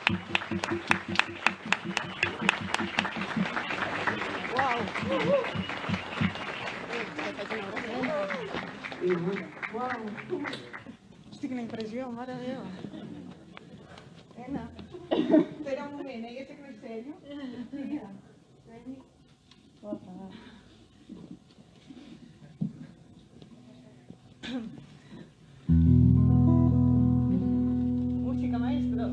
Uau! Uau! Hosti, quina impressió, mare meva. Nena, espera un moment, jo sé que no és sèrio. Mira, veni. Opa. Música, maestro.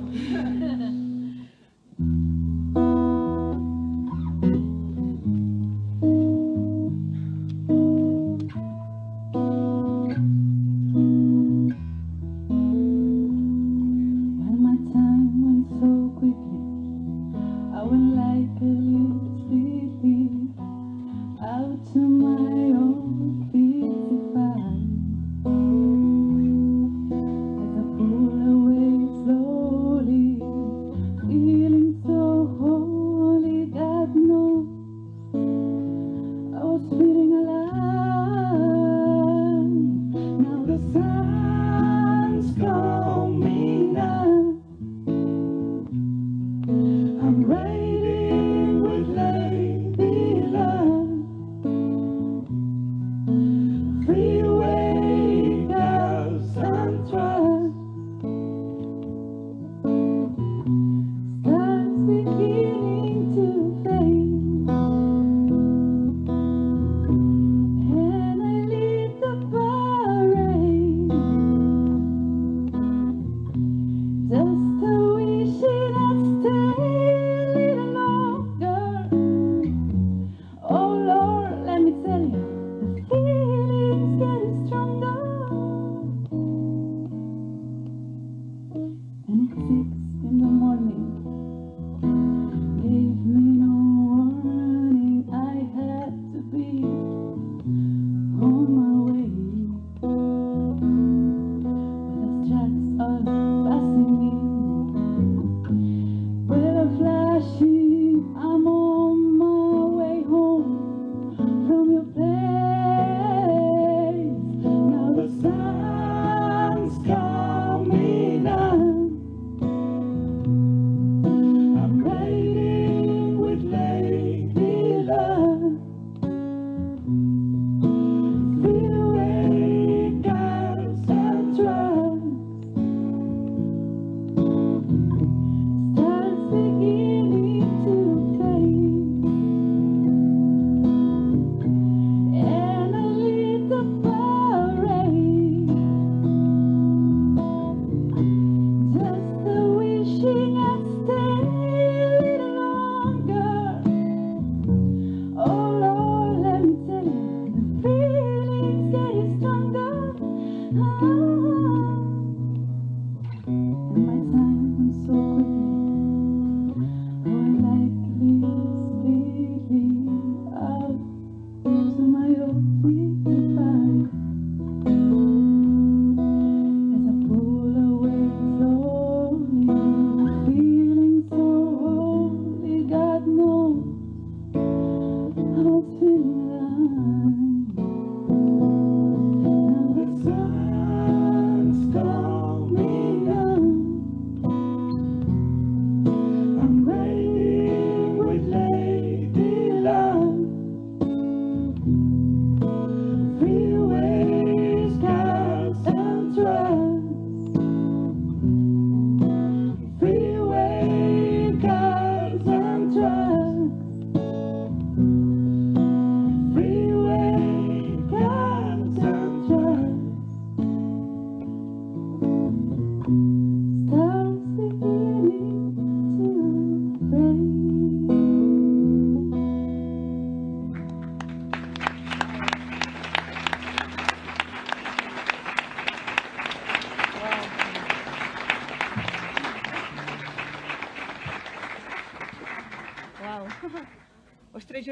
Ostres,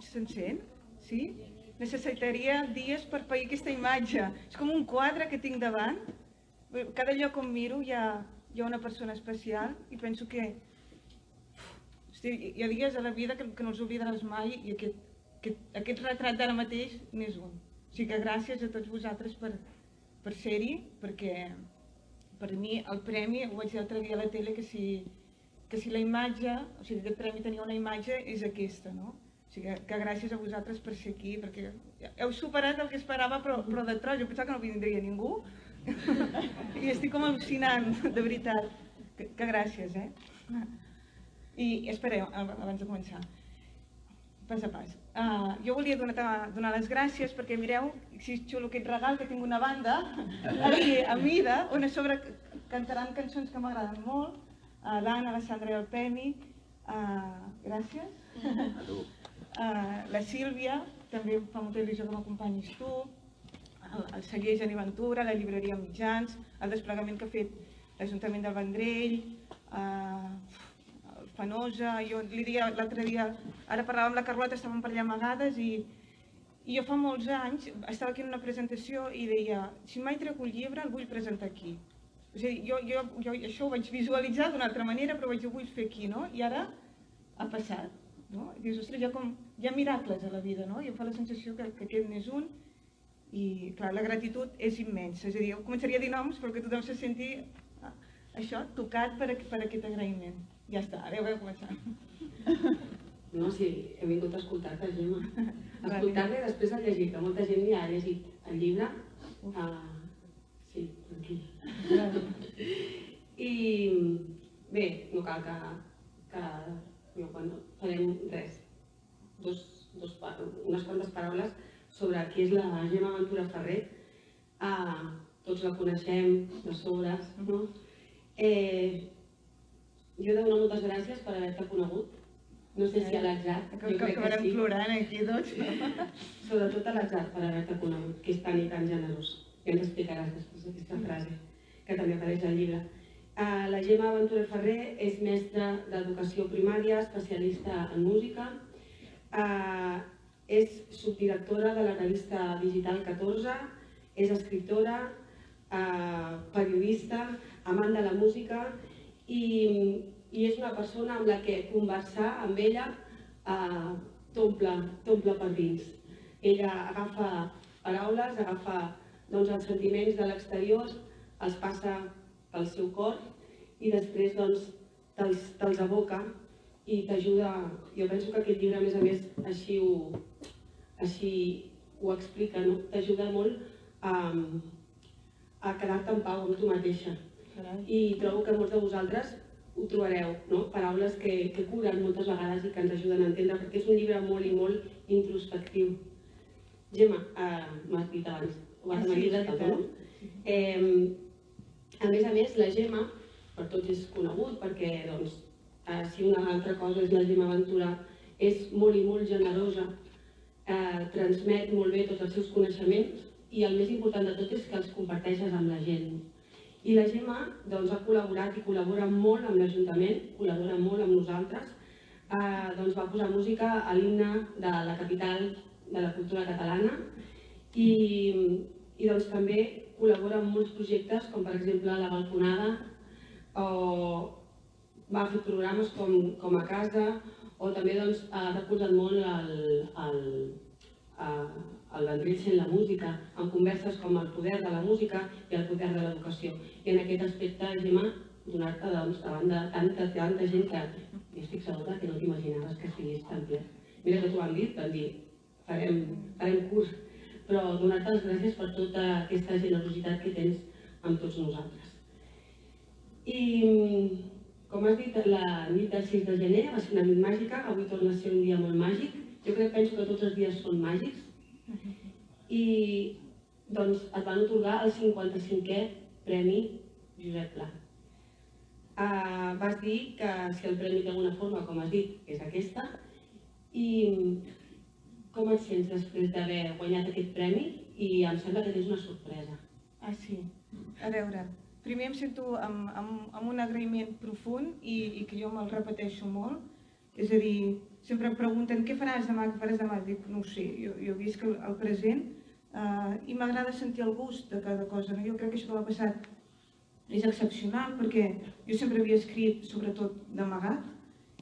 se'n sent? Sí? Necessitaria dies per pair aquesta imatge. És com un quadre que tinc davant. Cada lloc on miro hi ha una persona especial i penso que hi ha dies a la vida que no els oblidaràs mai i aquest retrat d'ara mateix n'és un. O sigui que gràcies a tots vosaltres per ser-hi, perquè per mi el premi, ho vaig dir l'altre dia a la tele, que si que si la imatge, o sigui, aquest premi tenia una imatge, és aquesta, no? O sigui, que gràcies a vosaltres per ser aquí, perquè heu superat el que esperava, però de tros, jo pensava que no vindria ningú, i estic com al·lucinant, de veritat, que gràcies, I espereu, abans de començar, pas a pas. Jo volia donar les gràcies perquè mireu, si és xulo aquest regal, que tinc una banda aquí a mida, on a sobre cantaran cançons que m'agraden molt, l'Anna, la Sandra i el Pemi, gràcies. La Sílvia, també fa molta il·lusió que m'acompanyis tu, el celler Geni Ventura, la llibreria Mitjans, el desplegament que ha fet l'Ajuntament del Vendrell, el Fenosa, jo li deia l'altre dia, ara parlàvem amb la Carlota, estàvem per allà amagades i jo fa molts anys estava aquí en una presentació i deia, si mai trec un llibre el vull presentar aquí. És a dir, jo això ho vaig visualitzar d'una altra manera, però ho vull fer aquí, no? I ara ha passat, no? Dius, ostres, hi ha miracles a la vida, no? I em fa la sensació que aquest n'és un i, clar, la gratitud és immensa. És a dir, jo començaria a dir noms, però que tothom se senti això, tocat per aquest agraïment. Ja està, ara ja heu començat. No, sí, he vingut a escoltar-te, Gemma. Escoltar-te després de llegir, que molta gent ja ha llegit el llibre. Sí, tranquil·la. I bé, no cal que farem res, unes quantes paraules sobre qui és la Gemma Ventura Ferrer. Tots la coneixem de sobres, no? Jo he de donar moltes gràcies per haver-te conegut. No sé si a l'atzar, jo crec que sí. Acabarem plorant aquí tots. Sobretot a l'atzar per haver-te conegut, que és tan i tan generós. Ja ens explicaràs després d'aquesta frase, que també apareix al llibre. La Gemma Ventura Ferrer és mestra d'educació primària, especialista en música. És subdirectora de la revista digital 14, és escriptora, periodista, amant de la música i és una persona amb la que conversar amb ella t'omple per dins. Ella agafa paraules, agafa els sentiments de l'exterior, els passa pel seu cor i després te'ls aboca i t'ajuda. Jo penso que aquest llibre, a més, així ho explica, t'ajuda molt a quedar-te en pau amb tu mateixa. I trobo que molts de vosaltres ho trobareu, paraules que curen moltes vegades i que ens ajuden a entendre, perquè és un llibre molt i molt introspectiu. Gemma, m'has dit abans, ho vas dir de tot, no? A més, la Gemma, per tots és conegut, perquè si una altra cosa és la Gemma Ventura, és molt i molt generosa, transmet molt bé tots els seus coneixements i el més important de tot és que els comparteixes amb la gent. I la Gemma ha col·laborat i col·labora molt amb l'Ajuntament, col·labora molt amb nosaltres. Va posar música a l'himne de la capital de la cultura catalana i també col·labora amb molts projectes com per exemple la Balconada, o va fer programes com a casa, o també ha recolzat molt el Vendrell sent la música, amb converses com el poder de la música i el poder de l'educació. I en aquest aspecte, Gemma, donar-te davant de tanta gent que jo estic segura que no t'imaginaves que estigués tan ple. Mira que t'ho van dir, farem curs, però donar-te les gràcies per tota aquesta generositat que tens amb tots nosaltres. I com has dit, la nit del 6 de gener va ser una nit màgica, avui torna a ser un dia molt màgic. Jo penso que tots els dies són màgics. I et van atorgar el 55è Premi Josep Pla. Vas dir que si el premi té alguna forma, com has dit, és aquesta. I com et sents després d'haver guanyat aquest premi? I em sembla que tens una sorpresa. Sí. A veure, primer em sento amb un agraïment profund i que jo me'l repeteixo molt. És a dir, sempre em pregunten què faràs demà, què faràs demà? Dic, no ho sé, jo visc el present i m'agrada sentir el gust de cada cosa. Jo crec que això que m'ha passat és excepcional perquè jo sempre havia escrit sobretot d'amagat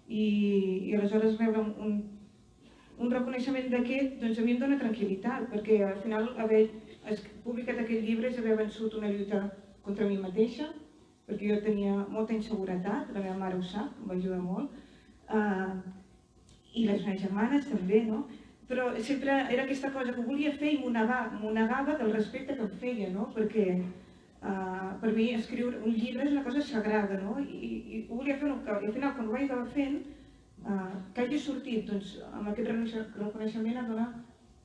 i aleshores rebre un reconeixement d'aquest a mi em dona tranquil·litat perquè al final haver publicat aquest llibre és haver vençut una lluita contra mi mateixa, perquè jo tenia molta inseguretat, la meva mare ho sap, em va ajudar molt, i les meves germanes també, no? Però sempre era aquesta cosa que volia fer i m'ho negava del respecte que em feia, no? Perquè per mi escriure un llibre és una cosa sagrada, no? I ho volia fer, i al final quan ho vaig acabar fent, que hagi sortit amb aquest reconeixement em dona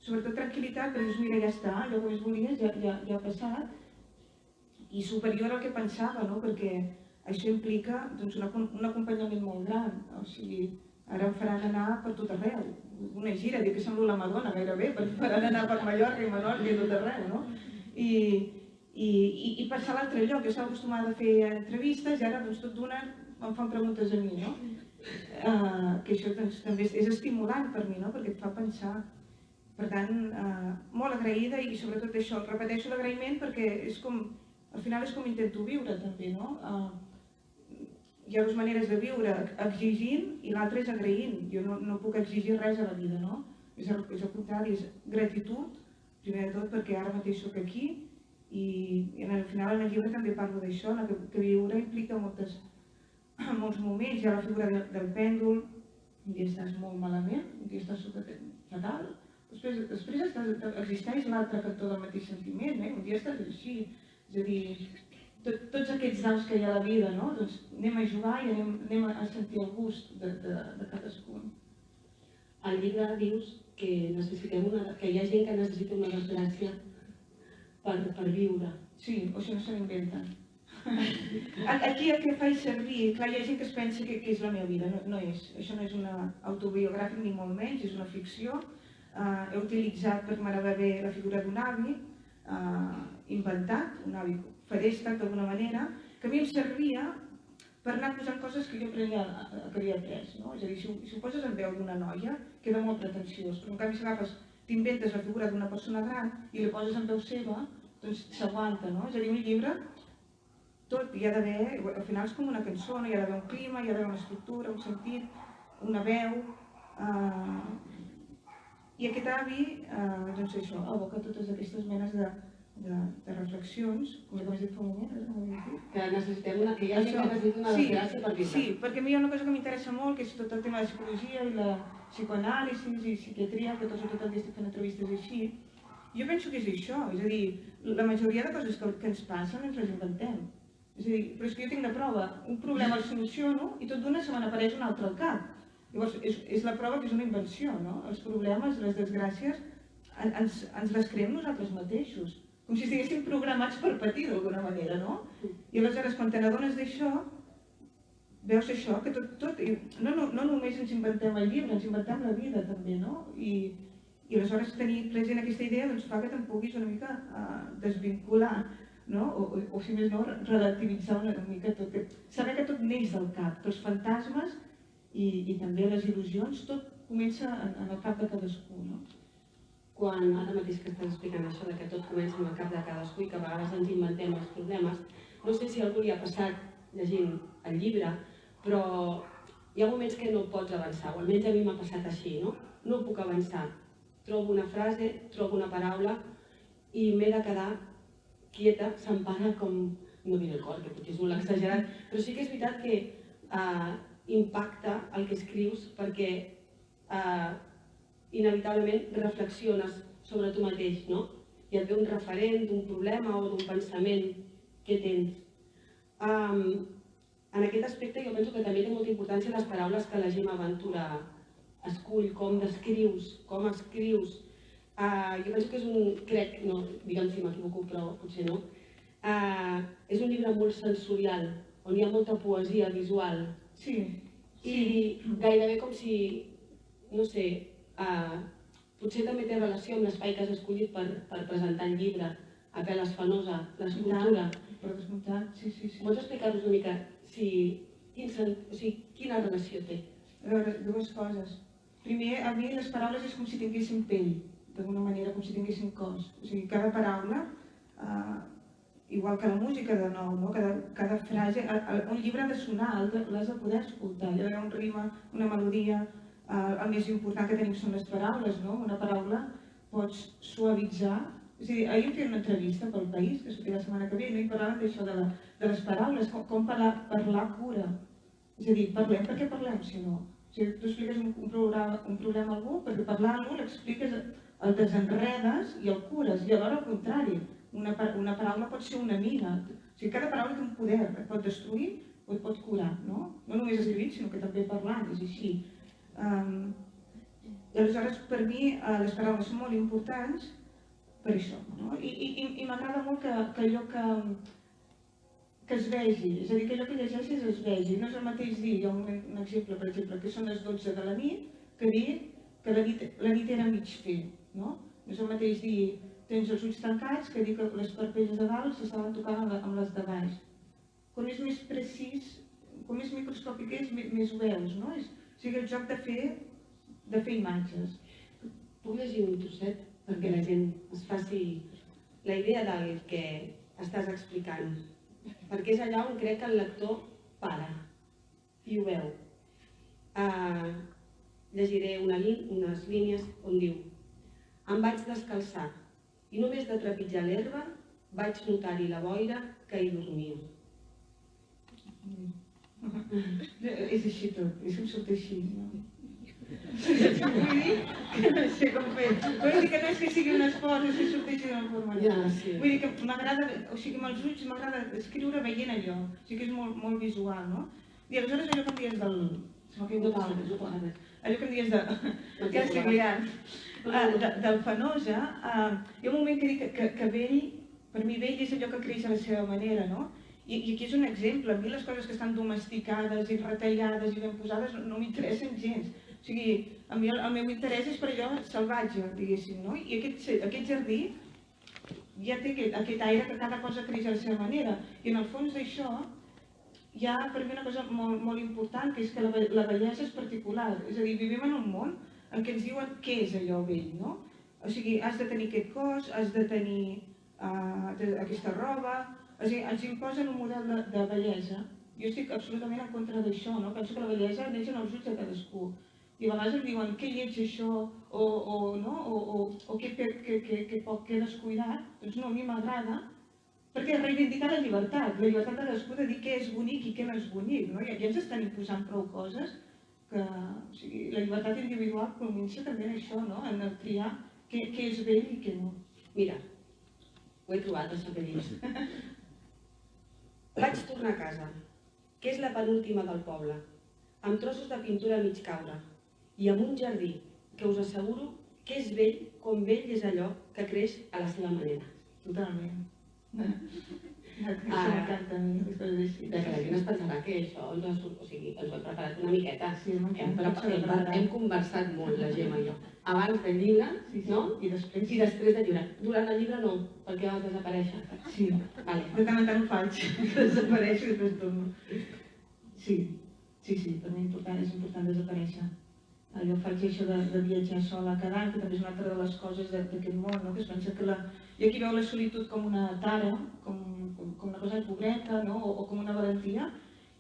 sobretot tranquil·litat, perquè dius, mira, ja està, allò que més volies ja ha passat, i superior al que pensava, no? Perquè això implica un acompanyament molt gran, o sigui, ara em faran anar per tot arreu, una gira, dic que semblo la Madonna gairebé, em faran anar per Mallorca i Menorca i tot arreu, no? I passar a l'altre lloc, jo estava acostumada a fer entrevistes i ara tot d'una em fan preguntes a mi, no? Que això també és estimulant per mi, no? Perquè et fa pensar. Per tant, molt agraïda i sobretot això, repeteixo l'agraïment perquè és com, al final és com intento viure també, no? Hi ha dues maneres de viure, exigint i l'altra és agraint. Jo no puc exigir res a la vida, no? És el contrari, és gratitud, primer de tot perquè ara mateix soc aquí i al final en el llibre també parlo d'això, que viure implica molts moments. Hi ha la figura del pèndol, un dia estàs molt malament, un dia estàs fatal, després existeix l'altre cantó del mateix sentiment, un dia estàs així, és a dir, tots aquests daus que hi ha a la vida, no? Doncs anem a jugar i anem a sentir el gust de cadascun. Al llibre dius que hi ha gent que necessita una desgràcia per viure. Sí, o si no se n'inventen. Aquí el que faig servir, clar, hi ha gent que es pensa que és la meva vida, no és. Això no és una autobiogràfica ni molt menys, és una ficció. He utilitzat per m'agrada bé la figura d'un avi, inventat, un avi feréstec d'alguna manera, que a mi em servia per anar posant coses que jo havia après, no? És a dir, si ho poses en veu d'una noia, queda molt pretensiós, però en canvi si agafes, t'inventes la figura d'una persona gran i li poses en veu seva, doncs s'aguanta, no? És a dir, un llibre, tot hi ha d'haver, al final és com una cançó, hi ha d'haver un clima, hi ha d'haver una estructura, un sentit, una veu, i aquest avi, doncs això, aboca totes aquestes menes de reflexions, com que m'has dit fa un moment, que hi ha gent que necessita una desgràcia per viure. Sí, perquè a mi hi ha una cosa que m'interessa molt, que és tot el tema de psicologia i la psicoanàlisi i psiquiatria, que tot el dia estic fent entrevistes així. Jo penso que és això, és a dir, la majoria de coses que ens passen ens les inventem. És a dir, però és que jo tinc la prova, un problema el soluciono i tot d'una se me n'apareix un altre al cap. Llavors, és la prova que és una invenció, no? Els problemes, les desgràcies, ens les creem nosaltres mateixos. Com si estiguéssim programats per patir d'alguna manera, no? I aleshores, quan te n'adones d'això, veus això, que tot... No només ens inventem el llibre, ens inventem la vida també, no? I aleshores tenir present aquesta idea doncs fa que te'n puguis una mica desvincular, no? O si més no, relativitzar una mica tot. Saber que tot neix del cap, que els fantasmes i també les il·lusions, tot comença en el cap de cadascú, no? Quan ara mateix que estàs explicant això de que tot comença en el cap de cadascú i que a vegades ens inventem els problemes, no sé si a algú li ha passat llegint el llibre, però hi ha moments que no pots avançar, o almenys a mi m'ha passat així, no? No puc avançar. Trobo una frase, trobo una paraula i m'he de quedar quieta, se'm para com... no diré el cor, que potser és molt exagerat, però sí que és veritat que impacta el que escrius perquè inevitablement reflexiones sobre tu mateix, no? I et ve un referent d'un problema o d'un pensament que tens. En aquest aspecte jo penso que també té molta importància les paraules que la Gemma Ventura escull, com descrius, com escrius. Jo penso que és crec, no, digue'm si m'equivoco, però potser no, és un llibre molt sensorial, on hi ha molta poesia visual. Sí. I gairebé com si, no sé, potser també té relació amb l'espai que has escollit per presentar el llibre, a Peles Fenosa, l'escultura. Per desmuntat, sí. Pots explicar-nos una mica quina relació té? A veure, dues coses. Primer, a mi les paraules és com si tinguessin pell, d'alguna manera, com si tinguessin cos. O sigui, cada paraula, igual que la música de nou, no? Cada frase, un llibre ha de sonar, l'has de poder escoltar, hi ha d'haver un ritme, una melodia. El més important que tenim són les paraules, no? Una paraula pots suavitzar És a dir, ahir em feia una entrevista pel País, que sortirà la setmana que ve, i parlaven d'això, de les paraules, com parlar cura. És a dir, parlem, per què parlem, si no? O sigui, tu expliques un problema a algú, perquè parlar a algú l'expliques, el desenredes i el cures, i alhora al contrari, una paraula pot ser una mina. O sigui, cada paraula té un poder, et pot destruir o et pot curar, no? No només escrivint, sinó que també parlant, és així. I aleshores, per mi, les paraules són molt importants per això, no? I m'agrada molt que allò que es vegi, és a dir, que allò que llegeixes es vegi. No és el mateix dir, hi ha un exemple, per exemple, que són les 12 de la nit, que dir que la nit era mig fer, no? No és el mateix dir, tens els ulls tancats, que dir que les parpelles de dalt s'estaven tocant amb les de baix. Com és més precís, com més microscòpic és, més ho veus, no? O sigui, el joc de fer imatges. Puc llegir un trosset perquè la gent es faci la idea del que estàs explicant? Perquè és allà on crec que el lector para i ho veu. Llegiré unes línies on diu: em vaig descalçar i només de trepitjar l'herba vaig notar-hi la boira que hi dormia. És així tot, és que em surt així, no? Vull dir que no sé com fer. Vull dir que no és que sigui un esport, és que surt així d'una forma. Vull dir que m'agrada, o sigui, amb els ulls m'agrada escriure veient allò. O sigui que és molt visual, no? I aleshores allò que em dies del... Allò que em dies de... Ja estic liant. Del Fenosa, hi ha un moment que dic que vell, per mi vell és allò que creix a la seva manera, no? I aquí és un exemple. A mi les coses que estan domesticades i retallades i ben posades no m'interessen gens. O sigui, el meu interès és per allò salvatge, diguéssim, no? I aquest jardí ja té aquest aire que cada cosa creix a la seva manera. I en el fons d'això hi ha per mi una cosa molt important, que és que la bellesa és particular. És a dir, vivim en un món en què ens diuen què és allò bell, no? O sigui, has de tenir aquest cos, has de tenir aquesta roba... O sigui, ens imposen un model de bellesa. Jo estic absolutament en contra d'això, no? Penso que la bellesa neix en els ulls de cadascú. I a vegades em diuen, què lleig això, o què poc, què descuidat. Doncs no, a mi m'agrada, perquè reivindicar la llibertat de cadascú de dir què és bonic i què no és bonic, no? Ja ens estan imposant prou coses que... O sigui, la llibertat individual comença també en això, no? En el triar què és bell i què no. Mira, ho he trobat, això que dius. Vaig tornar a casa, que és la penúltima del poble, amb trossos de pintura a mig caure, i amb un jardí que us asseguro que és vell com vell és allò que creix a la seva manera. Totalment. Això m'encanta a mi, les coses així. Que la gent es pensarà que això ens ho hem preparat una miqueta. Sí, m'encanta. Hem conversat molt, la Gemma i jo. Abans del llibre, no? I després del llibre. Durant el llibre no, perquè vas desaparèixer. Sí, de tant en tant ho faig. Desapareixo i després torno. Sí, per mi és important desaparèixer. Jo faig això de viatjar sola cada any, que també és una altra de les coses d'aquest món, no? Que es pensa que i aquí veu la solitud com una tara, com una cosa de pobreta, no? O com una valentia,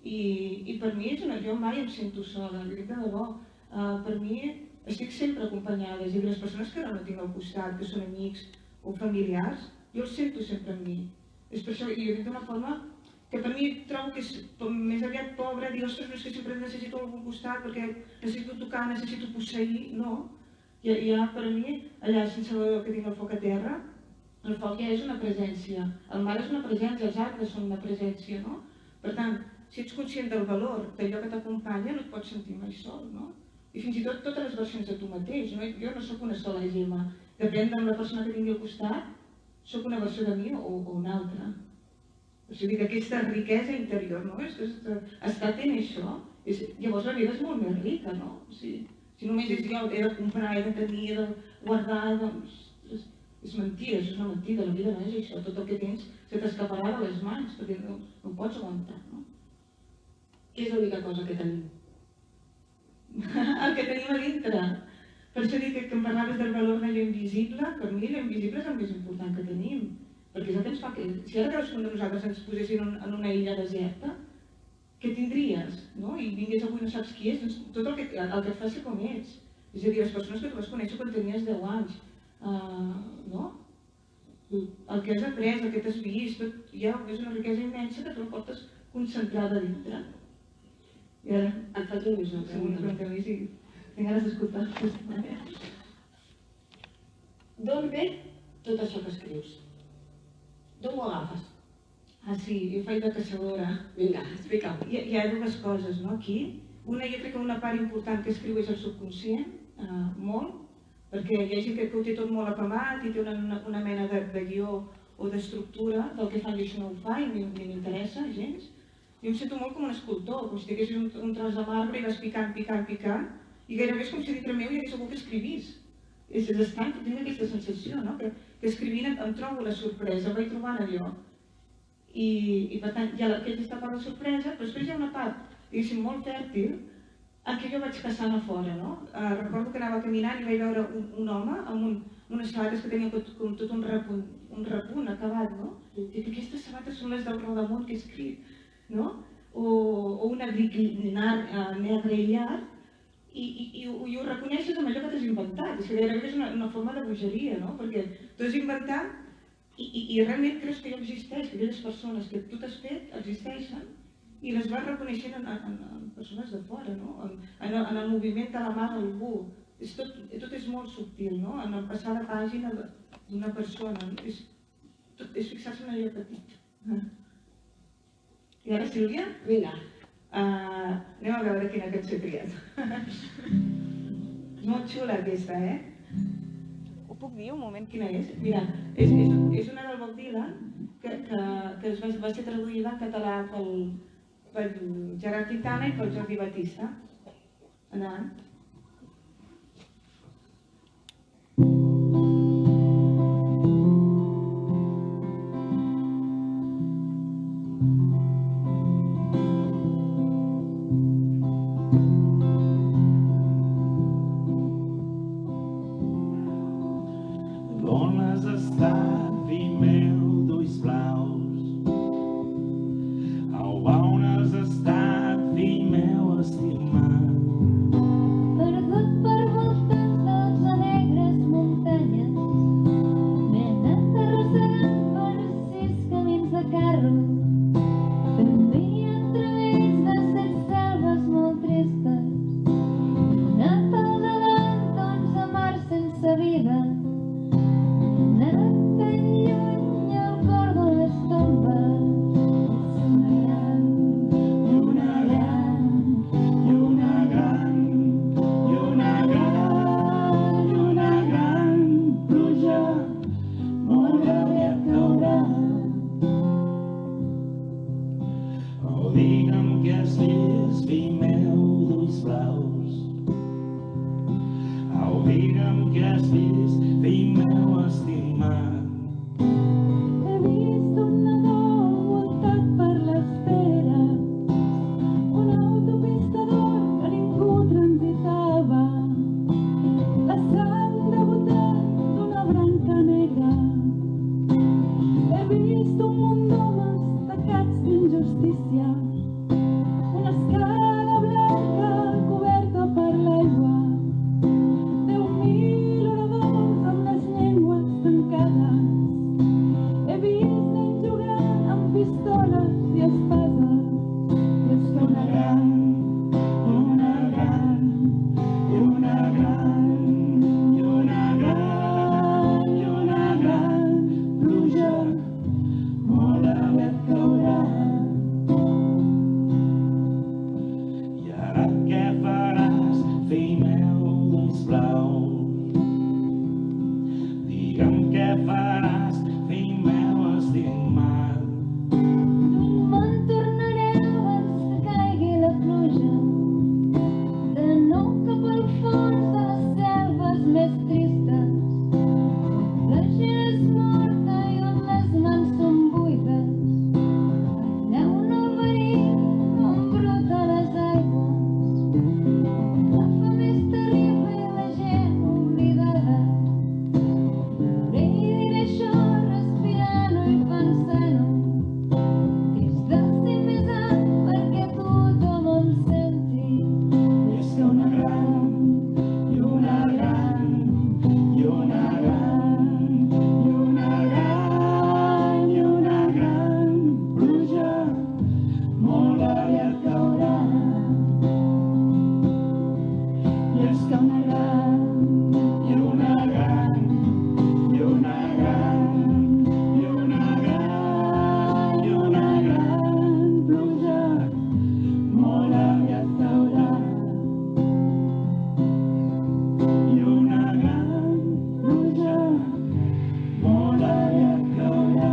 i per mi jo mai em sento sola, li dic de debò. Per mi estic sempre acompanyada, és a dir, les persones que ara no tinc al costat, que són amics o familiars, jo els sento sempre amb mi. És per això, i ho dic d'una forma que per mi trobo que és més aviat pobre, dir, ostres, no és que sempre necessito algun costat perquè necessito tocar, necessito posseir, no. Ja per mi, allà sense que tinc el foc a terra, el foc ja és una presència, el mar és una presència, els arbres són una presència, no? Per tant, si ets conscient del valor d'allò que t'acompanya, no et pots sentir mai sol, no? I fins i tot totes les versions de tu mateix, no? Jo no sóc una sola Gemma, depèn de la persona que tingui al costat, sóc una versió de mi o una altra. O sigui, aquesta riquesa interior, no? Estar atent a això, llavors la vida és molt més rica, no? Si només és jo, he de comprar, he de tenir, he de guardar, doncs... És mentida, això és una mentida, la vida no és això. Tot el que tens se t'escaparà de les mans, perquè no ho pots aguantar, no? Què és l'única cosa que tenim? El que tenim a dintre. Per això dic que em parlaves del valor d'allò invisible, per mi allò invisible és el més important que tenim. Perquè és el que ens fa que... Si ara cadascun de nosaltres ens posessin en una illa deserta, què tindries? I vingués avui no saps qui és, doncs tot el que et fa ser com ets. És a dir, les persones que tu vas conèixer quan tenies 10 anys, no? El que has après, el que t'has vist, ja és una riquesa immensa que tu la portes concentrada dintre. I ara et faig només una pregunta. Sí, tinc ganes d'escoltar. D'on ve tot això que escrius? D'on ho agafes? Ah, sí, jo faig de caçadora. Vinga, explica'm. Hi ha dues coses, no, aquí. Una, jo crec que una part important que escriu és el subconscient, molt, perquè hi ha gent que ho té tot molt apamat i té una mena de guió o d'estructura del que fan, i això no ho fa i ni m'interessa gens. Jo em sento molt com un escultor, com si tinguessis un tros de marbre i vas picant, i gairebé és com si dintre meu hi hagués algú que escrivís. És estrany, tinc aquesta sensació, no? Que escrivint em trobo la sorpresa, vaig trobant allò. I per tant, hi ha aquesta part de sorpresa, però després hi ha una part, diguéssim, molt fèrtil, en què jo vaig caçant a fora, no? Recordo que anava caminant i vaig veure un home amb unes sabates que tenien com tot un repunt acabat, no? I aquestes sabates són les del rodamont que he escrit, no? O un abric negre i llarg, i ho reconeixes amb allò que t'has inventat. És que gairebé és una forma de bogeria, no? Perquè t'ho has inventat i realment creus que allò existeix, que aquelles persones que tu t'has fet existeixen i les vas reconeixent en persones de fora, no? En el moviment de la mà d'algú. Tot és molt subtil, no? En el passar de pàgina d'una persona. És fixar-se en allò petit. I ara, Sílvia? Vinga. Anem a veure quina cançó he triat. És molt xula aquesta, Ho puc dir un moment quina és? Mira, és una del Bob Dylan que va ser traduïda en català pel Gerard Quintana i pel Jordi Batista. Endavant. molt aviat caurà. I està una gran, i una gran, i una gran, i una gran, i una gran pluja molt aviat caurà. I una gran pluja molt aviat caurà.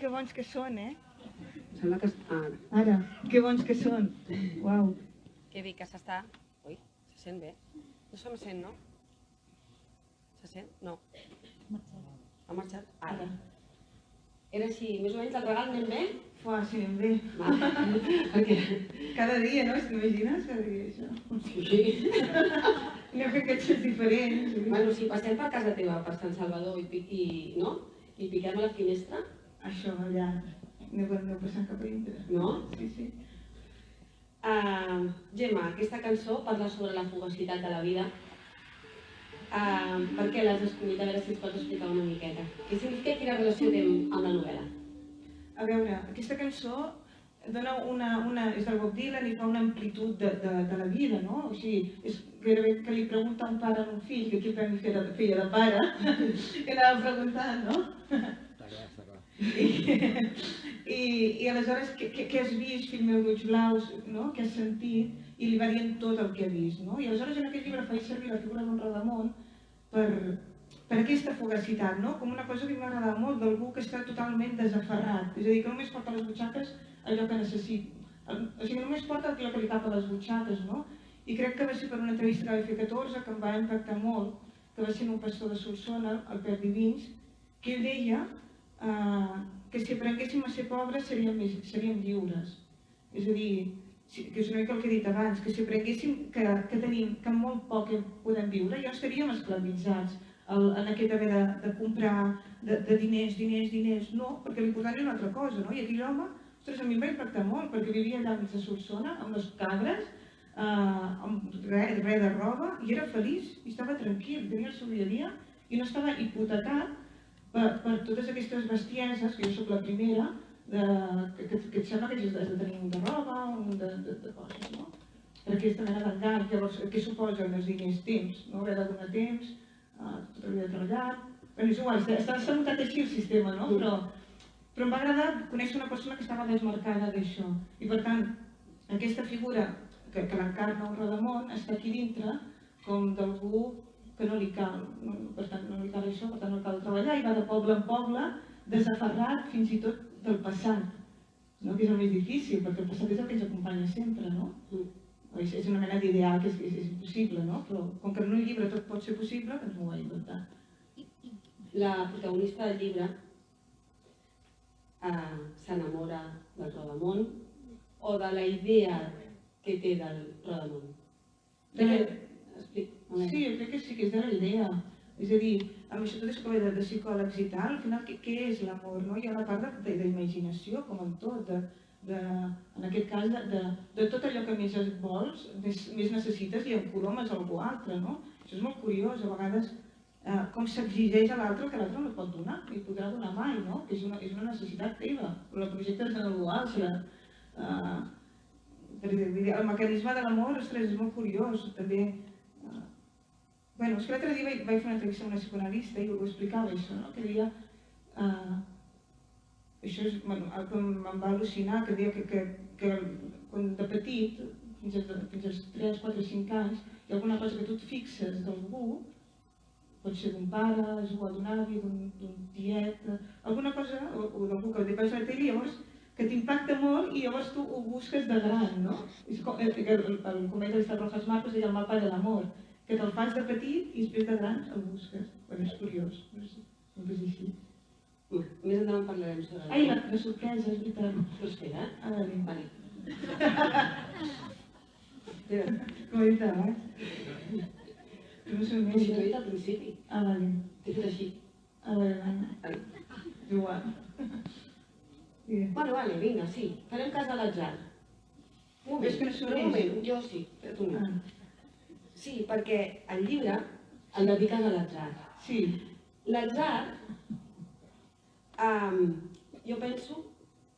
Que bons que són, eh? Sembla que... Ara, que bons que són. Uau. Què dic, que s'està... Ui, se sent bé. No se me sent, no? Se sent? No. Ha marxat? Ara. Era així, més o menys el regal anem bé? Fuà, sí, anem bé. Va. Perquè... Cada dia, no? T'imagines? Cada dia, això. Sí. Anem fent cotxes diferents. Bueno, si passem per casa teva, per Sant Salvador, no? I piquem a la finestra, Això, allà. Aneu passant cap a dintre. no? Sí, sí. Gemma, aquesta cançó parla sobre la fugacitat de la vida. Per què l'has escollit? A veure si ens pots explicar una miqueta. Què significa i quina relació té amb la novel·la? A veure, aquesta cançó dona és del Bob Dylan i fa una amplitud de la vida, no? O sigui, és gairebé que li pregunta un pare a un fill, que aquí premi feia de pare, i anava preguntant, no? Està clar. I aleshores, què has vist, fill meu d'ulls blaus, no? Què has sentit? I li va dient tot el que ha vist, no? I aleshores en aquest llibre faig servir la figura d'un Rodamón per aquesta fugacitat, no? Com una cosa que m'ha agradat molt, d'algú que està totalment desaferrat, és a dir, que només porta a les butxaques allò que necessita, o sigui, només porta allò que li cap a les butxaques, no? I crec que va ser per una entrevista que va fer 14, que em va impactar molt, que va ser un pastor de Solsona, el Pep Divins, que ell deia que si aprenguéssim a ser pobres seríem lliures. És a dir, que és una mica el que he dit abans, que si aprenguéssim que amb molt poc podem viure, ja estaríem esclavitzats en aquest haver de comprar, de diners, no, perquè l'important era una altra cosa, no? I aquell home, ostres, a mi em va impactar molt, perquè vivia allà mig de Solsona, amb les cabres, amb res de roba, i era feliç, i estava tranquil, tenia el seu dia a dia, i no estava hipotecat per totes aquestes bestieses, que jo sóc la primera, que et sembla que has de tenir un de roba, un de coses, no? Per aquesta mena d'engany. Llavors, què suposen els diners? Temps, no? Haver de donar temps, tota la vida treballat... Bé, és igual, està muntat així el sistema, no? Però em va agradar conèixer una persona que estava desmarcada d'això. I per tant, aquesta figura que l'encarna un Rodamón està aquí dintre com d'algú que no li cal, per tant no li cal això, per tant no cal treballar, i va de poble en poble, desaferrat fins i tot del passat, no? Que és el més difícil, perquè el passat és el que ens acompanya sempre, no? És una mena d'ideal que és impossible, no? Però com que en un llibre tot pot ser possible, doncs m'ho vaig inventar. La protagonista del llibre s'enamora del Rodamón o de la idea que té del Rodamón? Sí, jo crec que sí que és de la idea. És a dir, amb això tot això de psicòlegs i tal, al final què és l'amor? Hi ha una part d'imaginació, com en tot, en aquest cas, de tot allò que més vols, més necessites i encolomes algú altre, no? Això és molt curiós, a vegades, com s'exigeix a l'altre que l'altre no pot donar, ni podrà donar mai, no? Que és una necessitat teva, però el projecte és d'algú altre. El mecanisme de l'amor, ostres, és molt curiós, també. Bueno, és que l'altre dia vaig fer una entrevista amb una psicoanalista i ho explicava això, no? Que deia... Això és el que em va al·lucinar, que deia que quan de petit, fins als 3, 4, 5 anys, hi ha alguna cosa que tu et fixes d'algú, pot ser d'un pare, és igual d'un avi, d'un tiet, alguna cosa, o d'algú que et veus a la tele, llavors que t'impacta molt i llavors tu ho busques de gran, no? El comèdia de Rojas Marcos deia el mal pare d'amor, que te'l fas de petit i després de gran el busques. Però és curiós, no és així. Més endavant parlarem sobre... Ai, la sorpresa, és veritat. Però espera, Vale. Com he dit abans. No sé com si t'ho he dit al principi. Vale. T'he fet així. Vale. Igual. Bueno, vale, vinga, sí, farem cas a l'atzar. Un moment, És que no s'ho un és. moment, jo sí, espera't un moment. Sí, perquè el llibre el dediques a l'atzar. Sí, L'atzar, jo penso,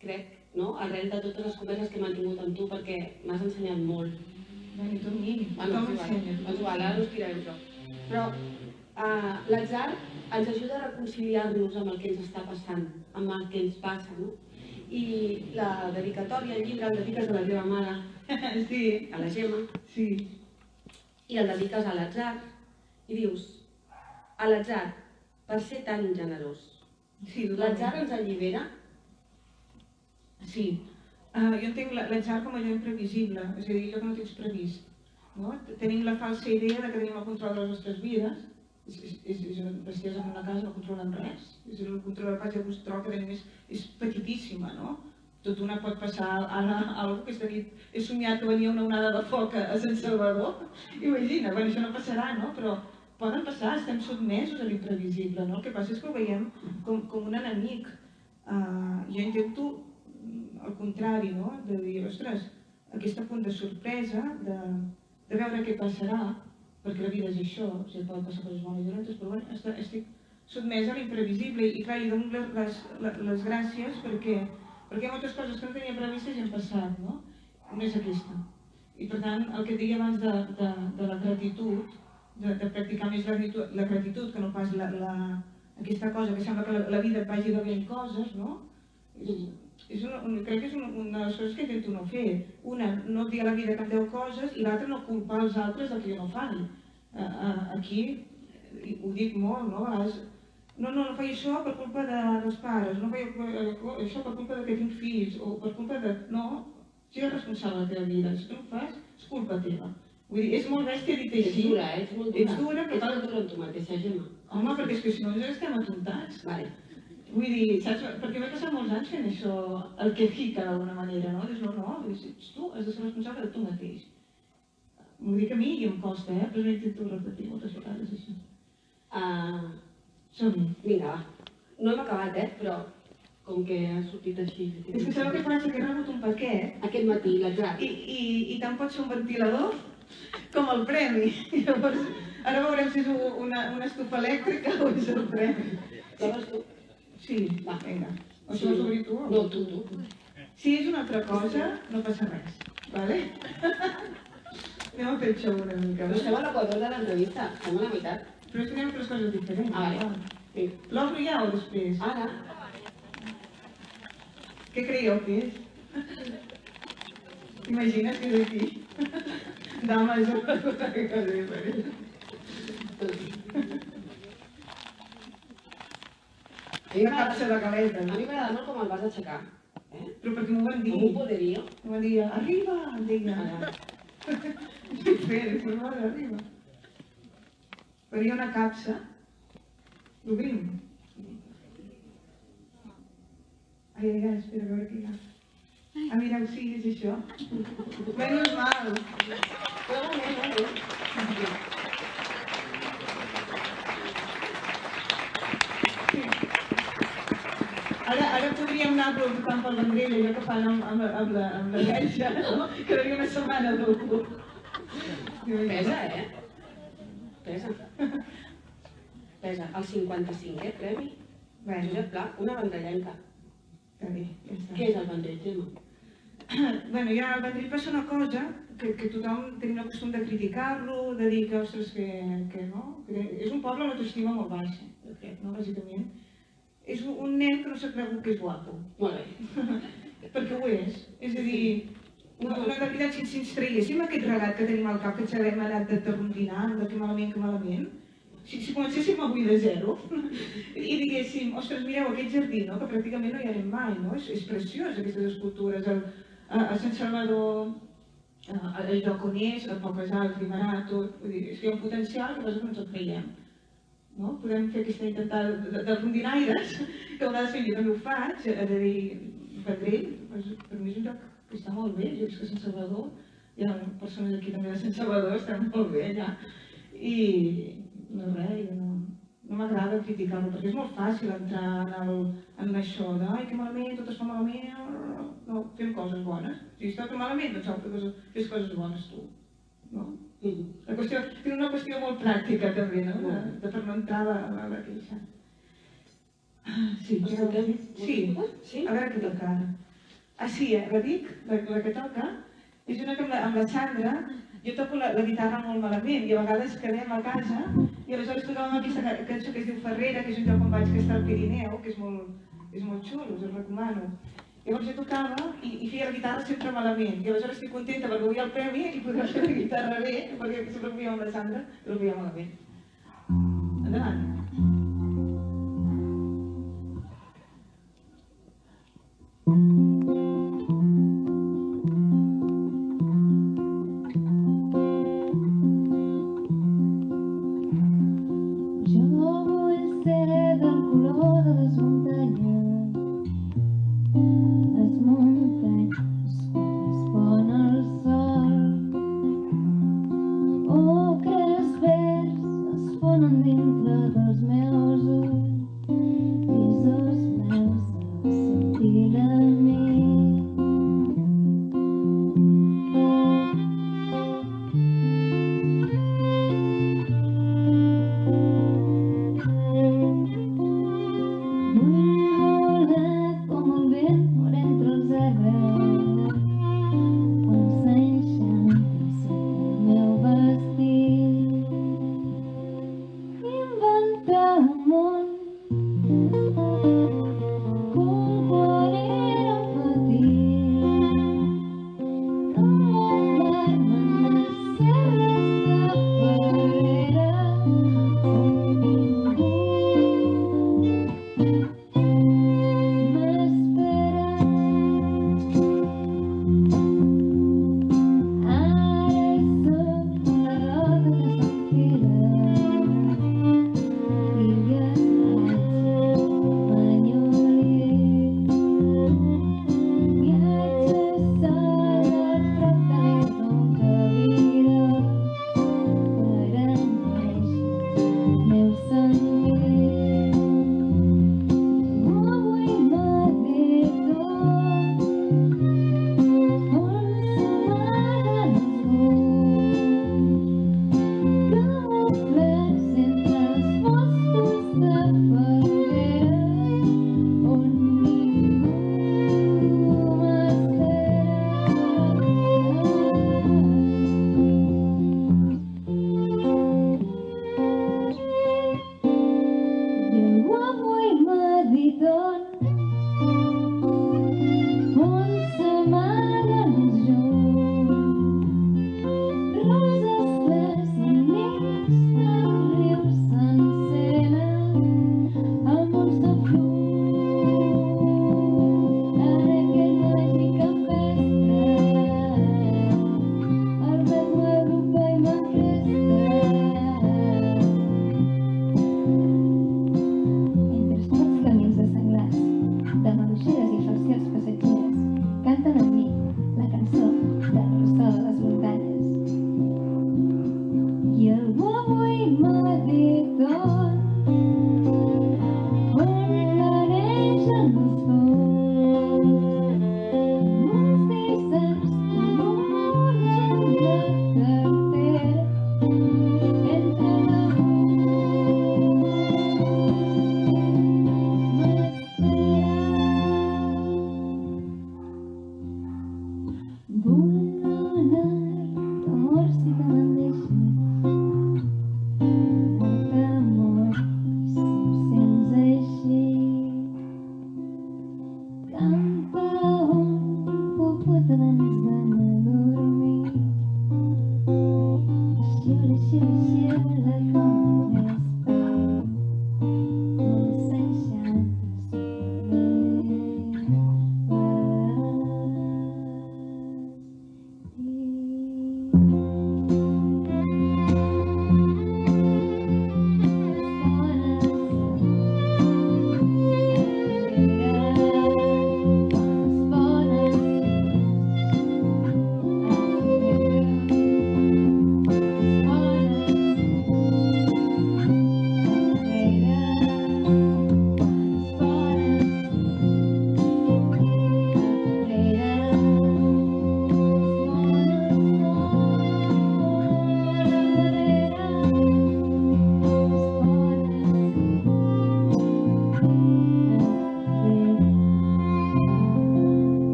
crec, no? Arrel de totes les converses que he mantingut amb tu, perquè m'has ensenyat molt. bueno, tu a mi, Bueno, com és igual, ensenyes? és igual, ara no us tirarem prou. Però l'atzar ens ajuda a reconciliar-nos amb el que ens està passant, amb el que ens passa, no? I la dedicatòria, el llibre, el dediques a la teva mare, Sí, a la Gemma, sí, i el dediques a l'atzar, i dius, a l'atzar, per ser tan generós, sí. l'atzar ens allibera? Sí. Jo entenc l'atzar com allò imprevisible, és a dir, allò que no tens previst. No? Tenim la falsa idea de que tenim el control de les nostres vides. És una bestiesa en una casa, no controlen res. És a dir, el control de la casa de control que tenim és petitíssima, no? Tot d'una pot passar ara alguna que aquesta nit he somiat que venia una onada de foc a Sant Salvador. Imagina, bueno, això no passarà, no? Però poden passar, estem sotmesos a l'imprevisible, no? El que passa és que ho veiem com un enemic. Jo intento al contrari, no? De dir, ostres, aquest punt de sorpresa, de veure què passarà, perquè la vida és això, o sigui, poden passar coses bones i dolentes, però bueno, estic sotmesa a l'imprevisible i clar, li dono les gràcies perquè hi ha moltes coses que no tenia previstes i han passat, no? Només aquesta. I per tant, el que et deia abans de la gratitud, de practicar més la gratitud que no pas aquesta cosa que sembla que la vida et vagi devent coses, no? Crec que és una de les coses que intento no fer. Una, no dir a la vida que em deu coses i l'altra, no culpar els altres del que jo no fan. Aquí ho dic molt, no? A vegades, no faig això per culpa dels pares, no faig això per culpa que tinc fills, o per culpa de... No, sigues responsable de la teva vida. Si tu no ho fas, és culpa teva. Vull dir, és molt bèstia dit així. Ets dura, ets molt dura. Ets dura, però... Ets molt dura amb tu mateixa, Gemma. Home, perquè és que si no ens estem atontats. Vale. Vull dir, saps? Perquè m'he passat molts anys fent això, el que fica d'alguna manera, no? Dius, no, tu has de ser responsable de tu mateix. Vull dir que a mi em costa, però no intento repetir moltes vegades això. Som-hi. Vinga, va. No hem acabat, però com que ha sortit així... És que sabeu què passa? Que he rebut un paquet Aquest matí, l'atzar. i tant pot ser un ventilador com el premi. Llavors, ara veurem si és una estufa elèctrica o és el premi. L'obres tu? Sí, Va. vinga. O si vols obrir tu? No, tu. Si és una altra cosa, no passa res, vale? Anem a fer el xou una mica. Però estem a l'equador de l'entrevista, estem a la meitat. Però és que anem a fer les coses diferents. Vale. Vinga. L'obro ja o després? Ara. Què creieu que és? T'imagines que és aquí? Dama, és una cosa diferent. Una capsa de galeta. A mi m'agrada molt com el vas aixecar. Però perquè m'ho van dir. Com un poderío. M'ho van dir, arriba, em deia. Ara. Espera, arriba. Però hi ha una capsa. L'obrim. Ai, espera, a veure què hi ha. Mira, sí, és això. Menys mal. Però bé. Ara podríem anar tocant pel Vendrell, allò que fan amb la llenja, no? Quedaria una setmana d'algú. Pesa, Pesa. Pesa. El 55, premi. Josep Pla, una vendrellenca. Està bé, ja està. Què és el vendrell, Gemma? Bueno, ja al Vendrell passa una cosa que tothom tenim el costum de criticar-lo, de dir que, ostres, que no... És un poble amb autoestima molt baixa, jo crec, no? Bàsicament. És un nen que no s'ha cregut que és guapo. Molt bé. Perquè ho és. És a dir, no, de veritat, si ens traguéssim aquest relat que tenim al cap, que ens hem anat de rondinant, de que malament, si comencéssim avui de zero i diguéssim, ostres, mireu aquest jardí, no? Que pràcticament no hi anem mai, no? És preciós, aquestes escultures. A Sant Salvador, el lloc on és, el Poc Casal, Guimarà, tot. Vull dir, és que hi ha un potencial que nosaltres no ens el creiem. No? Podem fer aquesta intentada de rondinaires, que a vegades jo també ho faig, de dir, Vendrell, per mi és un lloc que està molt bé, jo visc a Sant Salvador, hi ha persones aquí també de Sant Salvador, estan molt bé allà, i no res, no m'agrada criticar-lo, perquè és molt fàcil entrar en això de ai, que malament, tot es fa malament, coses bones. Si es toca malament, doncs fes coses bones tu. No? La qüestió, és una qüestió molt pràctica també, no? De per no entrar a la queixa. Sí, sí, a veure què toca ara. Sí, la dic, la que toca, és una que amb la Sandra, jo toco la guitarra molt malament i a vegades quedem a casa i aleshores tocàvem aquesta cançó que es diu Ferrera, que és un lloc on vaig que està al Pirineu, que és molt xulo, us el recomano. Llavors jo tocava i feia la guitarra sempre malament i aleshores estic contenta perquè vull el premi i podré fer la guitarra bé, perquè sempre ho feia amb la Sandra, però ho feia malament. Endavant.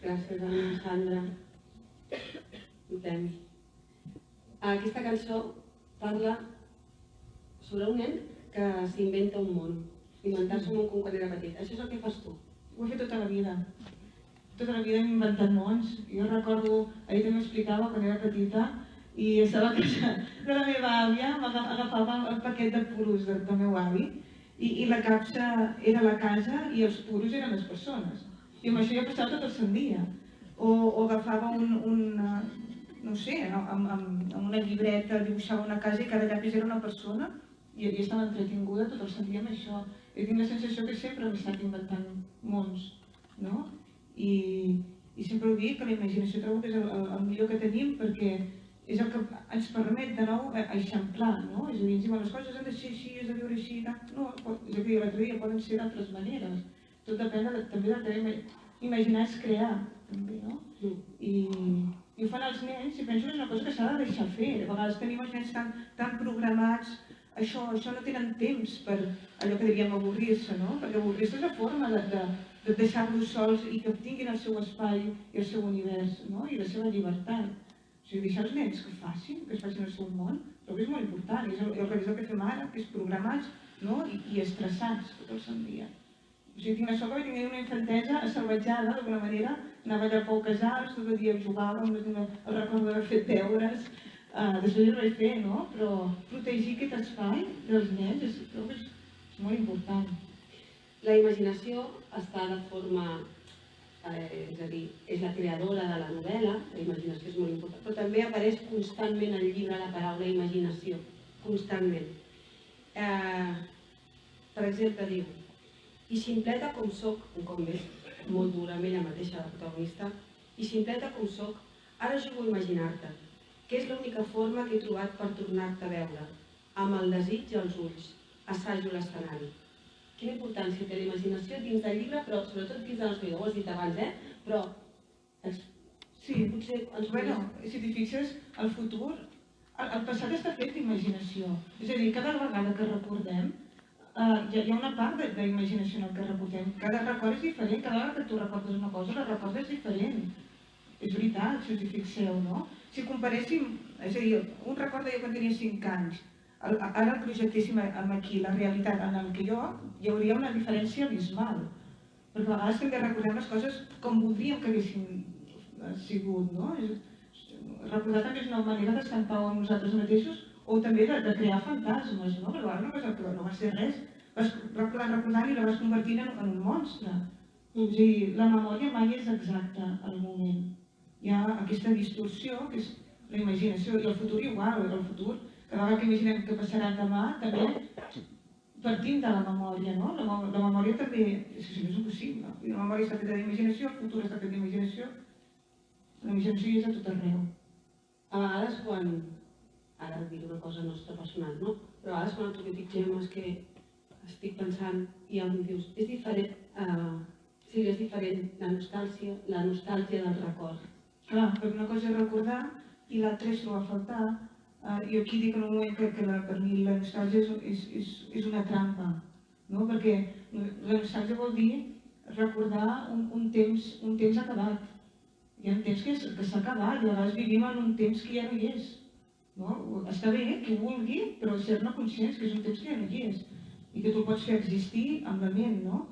Gràcies, Anna, Sandra. Premi. Aquesta cançó parla sobre un nen que s'inventa un món. Inventar-se un món quan era petit. Això és el que fas tu. Ho he fet tota la vida. Tota la vida hem inventat mons. Jo recordo, ahir també explicava quan era petita, i estava a casa de la meva àvia, agafava el paquet de puros del meu avi, i la capsa era la casa i els puros eren les persones. I amb això ja passava tot el sant dia. O agafava no sé, amb una llibreta, dibuixava una casa i cada llapis era una persona i estava entretinguda tot el sant dia amb això. I tinc la sensació que sempre m'he estat inventant mons, no? I sempre ho dic, que la imaginació trobo que és el millor que tenim perquè és el que ens permet de nou eixamplar, no? És a dir, les coses han de ser així, has de viure així, no, és a dir, l'altre dia poden ser d'altres maneres. Tot depèn també del que imaginar és crear, també, no? I ho fan els nens i penso que és una cosa que s'ha de deixar fer. A vegades tenim els nens tan programats, això no tenen temps per allò que diríem avorrir-se, no? Perquè avorrir-se és la forma de deixar-los sols i que tinguin el seu espai i el seu univers, no? I la seva llibertat. O sigui, deixar els nens que es facin el seu món, però és molt important, és el que fem ara, que és programats i estressats tot el sant dia. O sigui, tinc la sort que vaig tenir una infantesa assalvatjada, d'alguna manera, anava allà a Pau Casals, tot el dia jugàvem, el recordo d'haver fet deures, després ho vaig fer, no? Però protegir aquest espai dels nens crec que és molt important. La imaginació està de forma... és a dir, és la creadora de la novel·la, la imaginació és molt important, però també apareix constantment al llibre la paraula imaginació, constantment. Per exemple, diu, i ximpleta com soc, un cop més, molt dura amb ella mateixa, la protagonista, i ximpleta com soc, ara jugo a imaginar-te, que és l'única forma que he trobat per tornar-te a veure, amb el desig als ulls, assajo l'escenari. Quina importància té la imaginació dins del llibre, però sobretot dins de la vida, ho has dit abans, però... Sí, si t'hi fixes, el futur, el passat està fet d'imaginació. És a dir, cada vegada que recordem, hi ha una part d'imaginació en el que recordem. Cada record és diferent, cada vegada que tu recordes una cosa, la recordes diferent. És veritat, si us hi fixeu, no? Si comparéssim, és a dir, un record de jo quan tenia 5 anys, ara el projectéssim aquí, la realitat en el que hi hauria una diferència abismal. Perquè a vegades també recordem les coses com voldríem que haguessin sigut, no? Recordar també és una manera d'estar en pau amb nosaltres mateixos o també de crear fantasmes, no? Perquè una cosa que no va ser res, vas recordant i la vas convertint en un monstre. O sigui, la memòria mai és exacta al moment. Hi ha aquesta distorsió, que és la imaginació, i el futur igual, el futur cada vegada que imaginem què passarà demà, també partim de la memòria, no? La memòria també és impossible. La memòria està feta d'imaginació, el futur està fet d'imaginació, la imaginació és a tot arreu. A vegades quan, ara diré una cosa nostra personal, no? Però a vegades quan tu dic, Gemma, és que estic pensant i em dius, és diferent la nostàlgia del record. Clar, perquè una cosa és recordar i l'altra és trobar a faltar. Jo aquí dic en un moment que per mi la nostàlgia és una trampa, no? Perquè la nostàlgia vol dir recordar un temps acabat. Hi ha un temps que s'ha acabat i a vegades vivim en un temps que ja no hi és. Està bé, qui ho vulgui, però ser-ne conscients que és un temps que ja no hi és i que tu el pots fer existir amb la ment, no?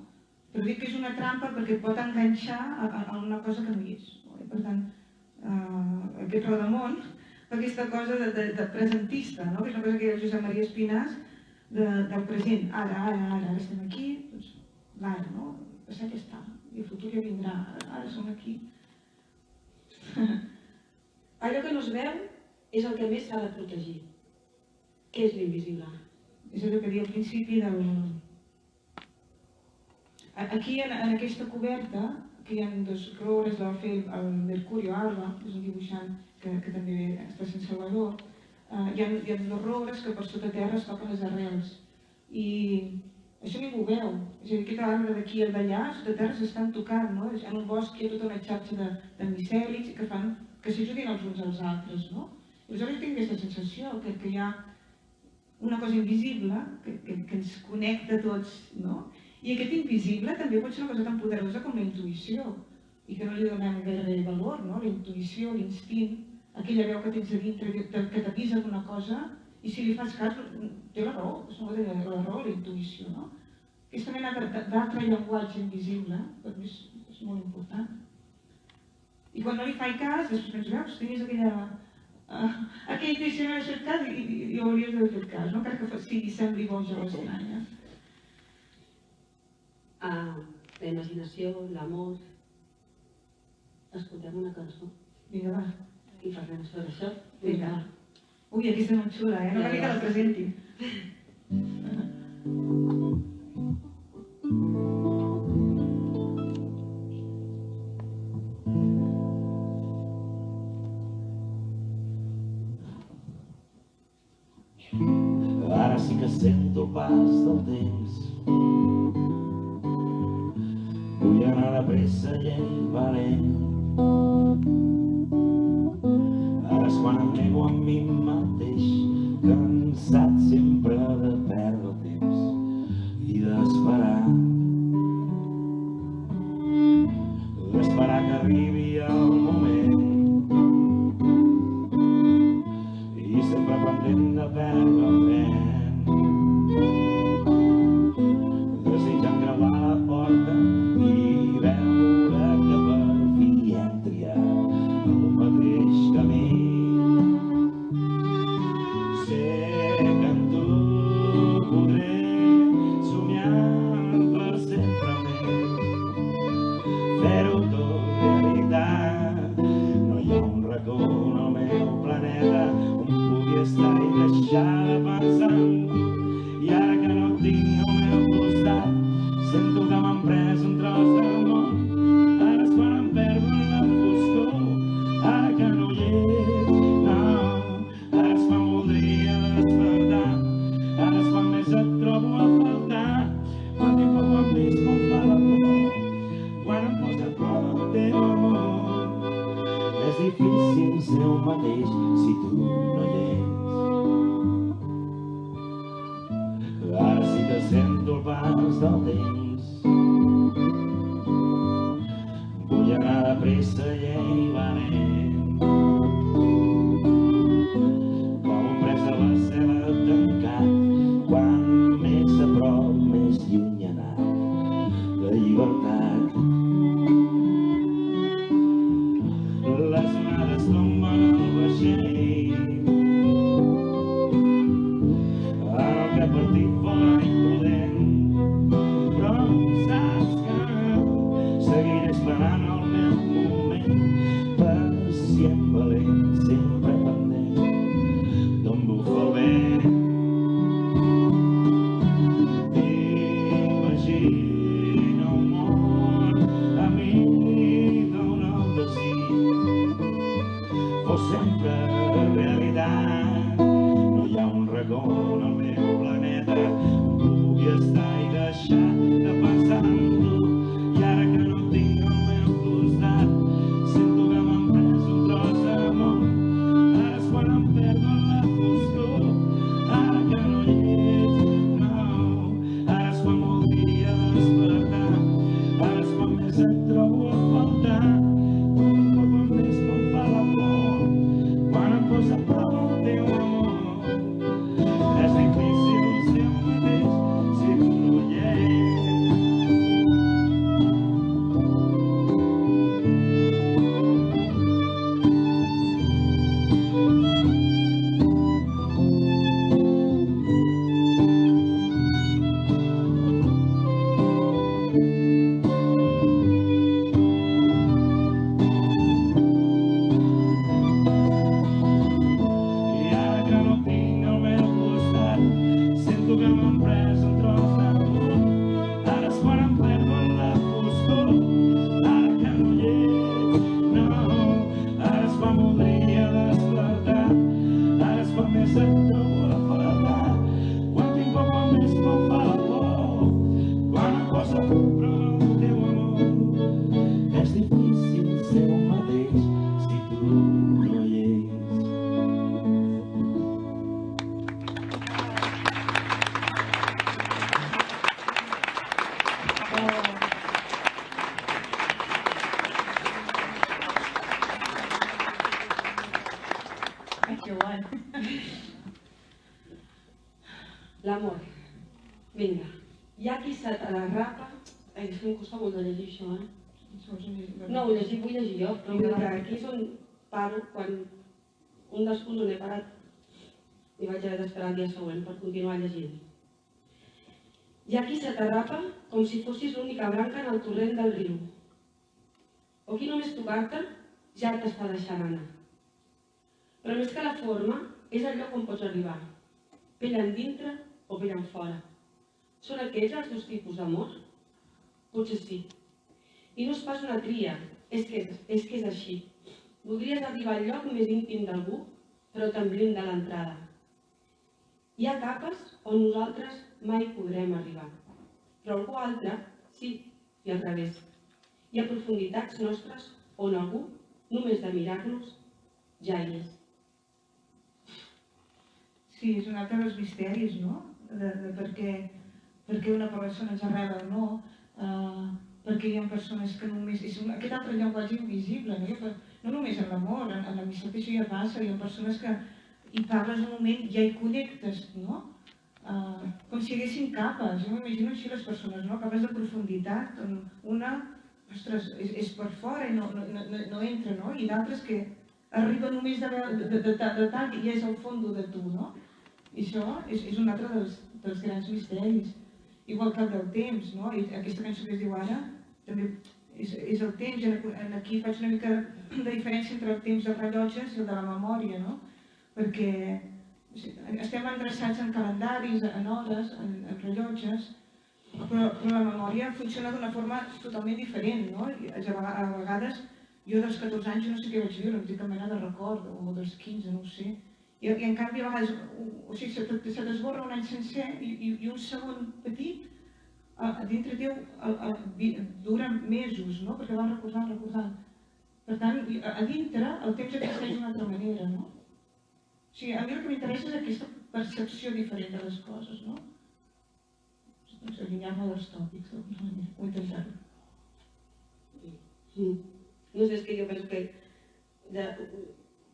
Però dic que és una trampa perquè et pot enganxar a una cosa que no hi és. Per tant, aquest rodamón, aquesta cosa de presentista, que és una cosa que deia el Josep Maria Espinàs, del present. Ara estem aquí, doncs l'ara, no? El passat ja està, i el futur ja vindrà, ara som aquí. Allò que no es veu és el que més s'ha de protegir. Què és l'invisible? És allò que deia al principi del... Aquí, en aquesta coberta, que hi ha 2 roures, la va fer el Mercurio Alba, és un dibuixant que també està a Sant Salvador. Hi ha 2 roures que per sota terra es toquen les arrels. I això ningú ho veu. És a dir, aquest arbre d'aquí i el d'allà, sota terra s'estan tocant, no? En un bosc hi ha tota una xarxa de micèlids que fan que s'ajudin els uns als altres, no? I aleshores tinc aquesta sensació que hi ha una cosa invisible que ens connecta a tots, no? I aquest invisible també pot ser una cosa tan poderosa com la intuïció. i que no li donem gaire valor, no? La intuïció, l'instint, aquella veu que tens a dintre que t'avisa d'una cosa, i si li fas cas, té la raó, la raó, la intuïció, no? Aquesta mena d'altre llenguatge invisible, per mi és molt important. I quan no li faig cas, després veus, tenies aquella intuïció, no he fet cas i hauries d'haver fet cas, no? Encara que sembli boja o estranya. La imaginació, l'amor... Escoltem una cançó. Vinga, va. I parlem sobre això. Vinga. Ui, aquesta és molt xula, no cal que la presenti. Ara sí que sento el pas del temps. Vull anar de pressa i valent. Ara és quan em nego amb mi mateix, cansat sempre de perdre el temps i d'esperar. D'esperar que arribi el moment i sempre pendent de perdre el vent, desitjant creuar la porta i veure que per fi hem triat el mateix camí. Sé que amb tu podré somiar per sempre més, fer-ho tot realitat. No hi ha un racó en el meu planeta on pugui estar i deixar de pensar en tu. I ara que no et tinc al meu costat, sento que m'han pres un tros del món. Ara és quan em perdo en la foscor, ara que no hi ets, no. Ara és quan voldria despertar, ara és quan més et trobo a faltar. Quan tinc por, quan més quan fa la por, quan em posa a prova el teu amor. És difícil ser un mateix si tu no hi ets. Ara sí que sento el pas del temps. Vull anar de pressa i valent, com un pres de la cel·la tancat. Quan més a prop, més lluny ha anat la llibertat. Les onades tomben al vaixell, ara el que per ti fora imprudent, però saps que seguiré esperant el meu moment, pacient, valent, sempre pendent d'on bufa el vent. Imagina un món amic d'un altre desig, fos sempre realitat. No hi ha un racó en el meu planeta on pugui estar i deixar de pensar en tu. I ara que no et tinc al meu costat, sento que m'han pres un tros de món. Ara és quan em perdo en la foscor, ara que no hi ets, no. Ara és quan voldria despertar, ara és quan més et trobo a faltar. Quan més quan fa la por, quan em posa a prova el teu amor. És difícil ser un mateix si tu no hi ets. Joan. L'amor. Vinga. Hi ha qui se rapa... Ai, és que em costa molt de llegir això, eh? No, vull llegir jo, però aquí és on paro, quan un dels punts on he parat i vaig haver d'esperar el dia següent per continuar llegint. Hi ha qui se t'arrapa com si fossis l'única branca en el torrent del riu. O qui només tocar-te ja t'està deixant anar. Però més que la forma, és el lloc on pots arribar. Pell endintre o pell enfora. Són aquests els dos tipus d'amor? Potser sí. I no és pas una tria, és que és així. Voldries arribar al lloc més íntim d'algú, però te'n blinda l'entrada. Hi ha capes on nosaltres mai podrem arribar, però algú altre sí, i al revés. Hi ha profunditats nostres on algú, només de mirar-nos, ja hi és. Sí, és un altre dels misteris, no? De per què una persona ens agrada o no, perquè hi ha persones que només... És aquest altre llenguatge invisible, no? No només en l'amor, en l'amistat això ja passa, hi ha persones que hi parles un moment i ja hi connectes, no? Com si hi haguessin capes, jo m'imagino així les persones, no? Capes de profunditat, on una, ostres, és per fora i no entra, no? I d'altres que arriba només de tal i ja és al fons de tu, no? I això és un altre dels grans misteris. Igual que el del temps, no? Aquesta cançó que es diu ara, també és el temps, i aquí faig una mica de diferència entre el temps dels rellotges i el de la memòria, no? Perquè estem endreçats en calendaris, en hores, en rellotges, però la memòria funciona d'una forma totalment diferent, no? A vegades, jo dels 14 anys no sé què vaig viure, no tinc cap mena de record, o dels 15, no ho sé. I en canvi a vegades, se t'esborra un any sencer i un segon petit a dintre teu dura mesos, no? Perquè vas recordant. Per tant, a dintre el temps existeix d'una altra manera, no? O sigui, a mi el que m'interessa és aquesta percepció diferent de les coses, no? Doncs allunyar-me dels tòpics, d'alguna manera, o intentar-ho. No sé, és que jo penso que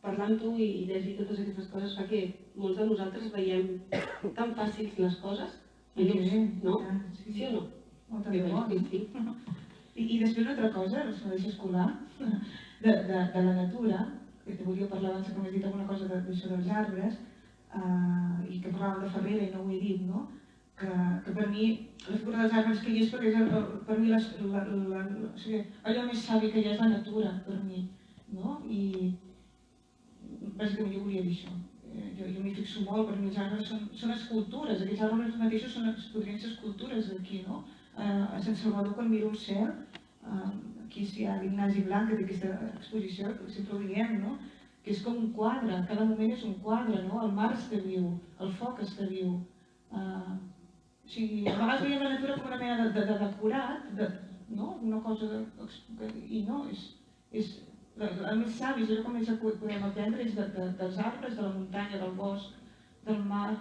parlar amb tu i llegir totes aquestes coses fa que molts de nosaltres veiem tan fàcils les coses, no? Sí o no? Molta de bo. I després una altra cosa, si me deixes colar, de la natura, que te volia parlar abans que m'has dit alguna cosa d'això dels arbres, i que parlàvem de Ferrera i no ho he dit, no? Que per mi la figura dels arbres que hi és perquè és per mi allò més savi que hi ha és la natura, per mi, no? I bàsicament jo volia dir això. Jo m'hi fixo molt, perquè els arbres són escultures, aquests arbres mateixos podrien ser escultures aquí, no? A Sant Salvador, quan miro el cel, aquí hi ha l'Ignasi Blanc, que té aquesta exposició, que sempre ho diem, no? Que és com un quadre, cada moment és un quadre, no? El mar està viu, el foc està viu. O sigui, a vegades veiem la natura com una mena de decorat, no? Una cosa i no, és el més savi, allò que més podem aprendre és dels arbres, de la muntanya, del bosc, del mar,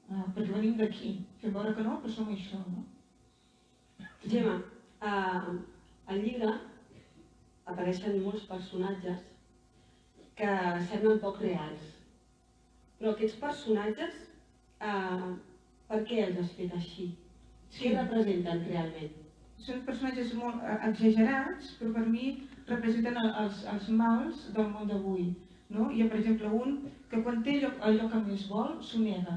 perquè venim d'aquí. Fem veure que no, però som això, no? Gemma, al llibre apareixen molts personatges que semblen poc reals. Però aquests personatges, per què els has fet així? Què representen realment? Són personatges molt exagerats, però per mi representen els mals del món d'avui. Hi ha, per exemple, un que quan té allò que més vol, s'ho nega.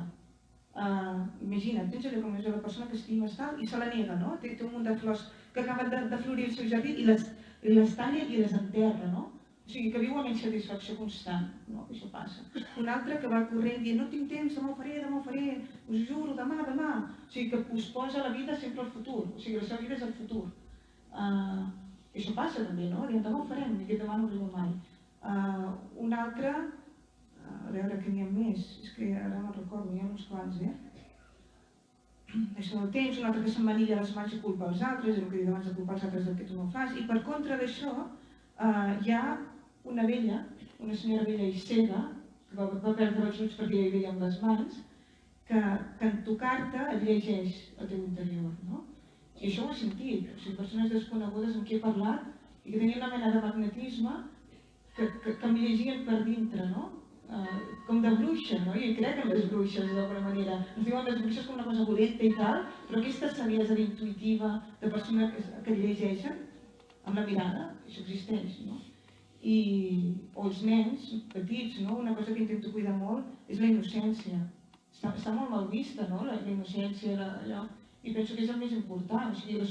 Imagina't, tens allò que més vol la persona que estimes tal i se la nega, no? Té un munt de flors que acaben de florir el seu jardí i les talla i les enterra, no? O sigui, que viu amb insatisfacció constant, no? Això passa. Un altre que va corrent dient no tinc temps, demà ho faré, us juro, demà. O sigui, que posposa la vida sempre al futur, o sigui, la seva vida és el futur. Això passa també, no? Diem demà ho farem, i aquest demà no arriba mai. Un altre, a veure que n'hi ha més, és que ara no recordo, n'hi ha uns quants, Això del temps, un altre que s'emmanilla les mans i culpa els altres, el que he dit abans de culpar els altres del que tu no fas, i per contra d'això hi ha una vella, una senyora vella i cega, que va perdre els ulls perquè ja hi veia amb les mans, que en tocar-te et llegeix el teu interior, no? I això ho he sentit, o sigui, persones desconegudes amb qui he parlat i que tenien una mena de magnetisme que em llegien per dintre, no? com de bruixa, no? I crec en les bruixes d'alguna manera. Ens diuen les bruixes com una cosa dolenta i tal, però aquesta saviesa intuïtiva de persona que llegeixen, amb la mirada, això existeix, no? O els nens petits, no? Una cosa que intento cuidar molt és la innocència. Està molt mal vista, no? La innocència, allò. I penso que és el més important, o sigui, la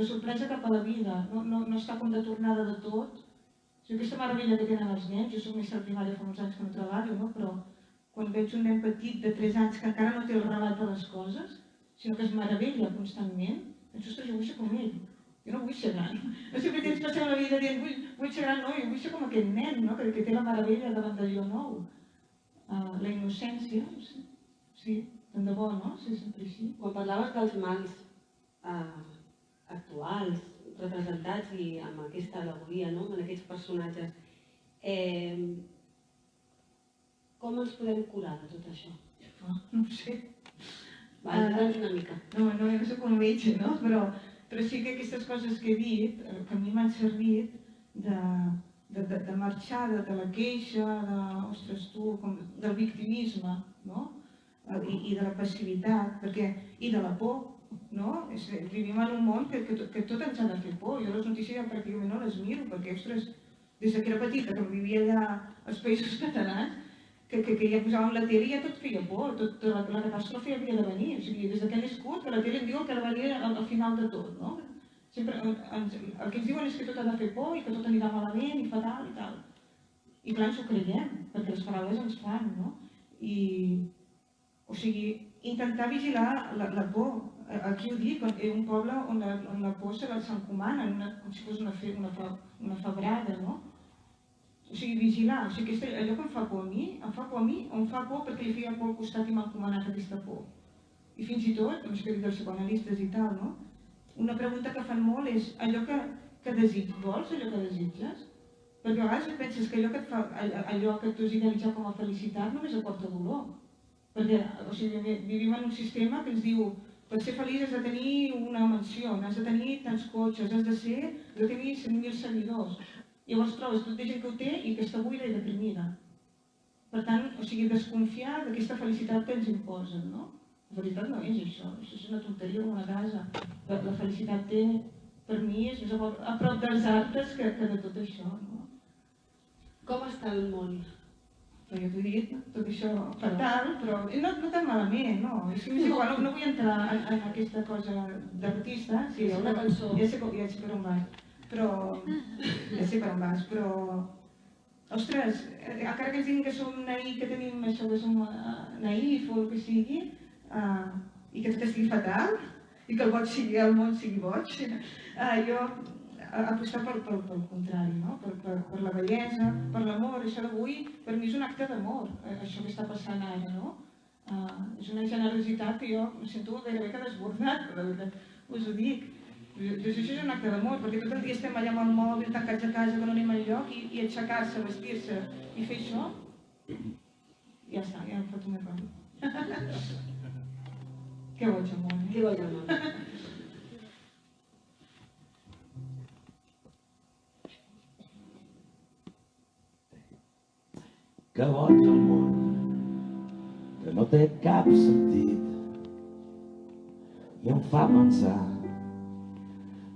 sorpresa cap a la vida, no està com de tornada de tot. O sigui, aquesta meravella que tenen els nens, jo soc mestra de primària fa molts anys que no treballo, no? Però quan veig un nen petit de 3 anys que encara no té el relat de les coses, sinó que es meravella constantment, penso, ostres, jo vull ser com ell. Jo no vull ser gran. No sempre tens passar la vida dient, vull ser gran, no, jo vull ser com aquest nen, no? Que té la meravella davant d'allò nou. La innocència, sí, tant de bo, no? Sí, sempre així. Quan parlaves dels mals actuals, representats i amb aquesta al·legoria, no? En aquests personatges, com ens podem curar de tot això? No ho sé. Ajuda'ns una mica. No soc un metge, no? Però sí que aquestes coses que he dit, que a mi m'han servit de marxar de la queixa, del victimisme, no? I de la passivitat, i de la por, no? Vivim en un món que tot ens ha de fer por. Jo les notícies ja pràcticament no les miro, perquè, ostres, des que era petita, que vivia allà als Països Catalans, que ja posàvem la tele i ja tot feia por, la catàstrofe havia de venir. O sigui, des que he nascut, que la tele em diu que va venir al final de tot, no? Sempre el que ens diuen és que tot ha de fer por i que tot anirà malament i fatal i tal. I clar, ens ho creiem, perquè les paraules ens fan, no? O sigui, intentar vigilar la por. Aquí ho dic, un poble on la por s'encomana, com si fos una febrada, no? O sigui, vigilar. O sigui, allò que em fa por a mi, o em fa por perquè li feia por al costat i m'ha encomanat aquesta por. I fins i tot, com que he dit dels psicoanalistes i tal, no? Una pregunta que fan molt és allò que desitges, vols allò que desitges? Perquè a vegades penses que allò que tu has idealitzat com a felicitat només aporta dolor. Perquè, o sigui, vivim en un sistema que ens diu per ser feliç has de tenir una mansió, has de tenir tants cotxes, has de tenir 100.000 seguidors. Llavors trobes tot de gent que ho té i que està buida i deprimida. Per tant, o sigui, desconfiar d'aquesta felicitat que ens imposen, no? La veritat no és això és una tonteria com una casa. La felicitat per mi és més a prop dels altres que de tot això, no? Com està el món? Però jo t'ho he dit, tot això fatal, però no tan malament, no. És igual, no vull entrar en aquesta cosa d'artista. Sí, hi ha una cançó. Ja sé per on vas, però... Ostres, encara que ens diguin que som naïf, que tenim això, que som naïf o el que sigui, i que tot estigui fatal, i que el món sigui boig, jo apostar pel contrari, no? Per la bellesa, per l'amor. Això d'avui per mi és un acte d'amor, això que està passant ara, no? És una generositat que jo em sento gairebé que desbordat, la veritat, us ho dic. Això és un acte d'amor, perquè tot el dia estem allà amb el mòbil, tancats a casa, que no anem enlloc, i aixecar-se, vestir-se i fer això, ja està, ja em fot una cosa. Que boig el món, Que boig el món. Que boig el món, que no té cap sentit i em fa pensar,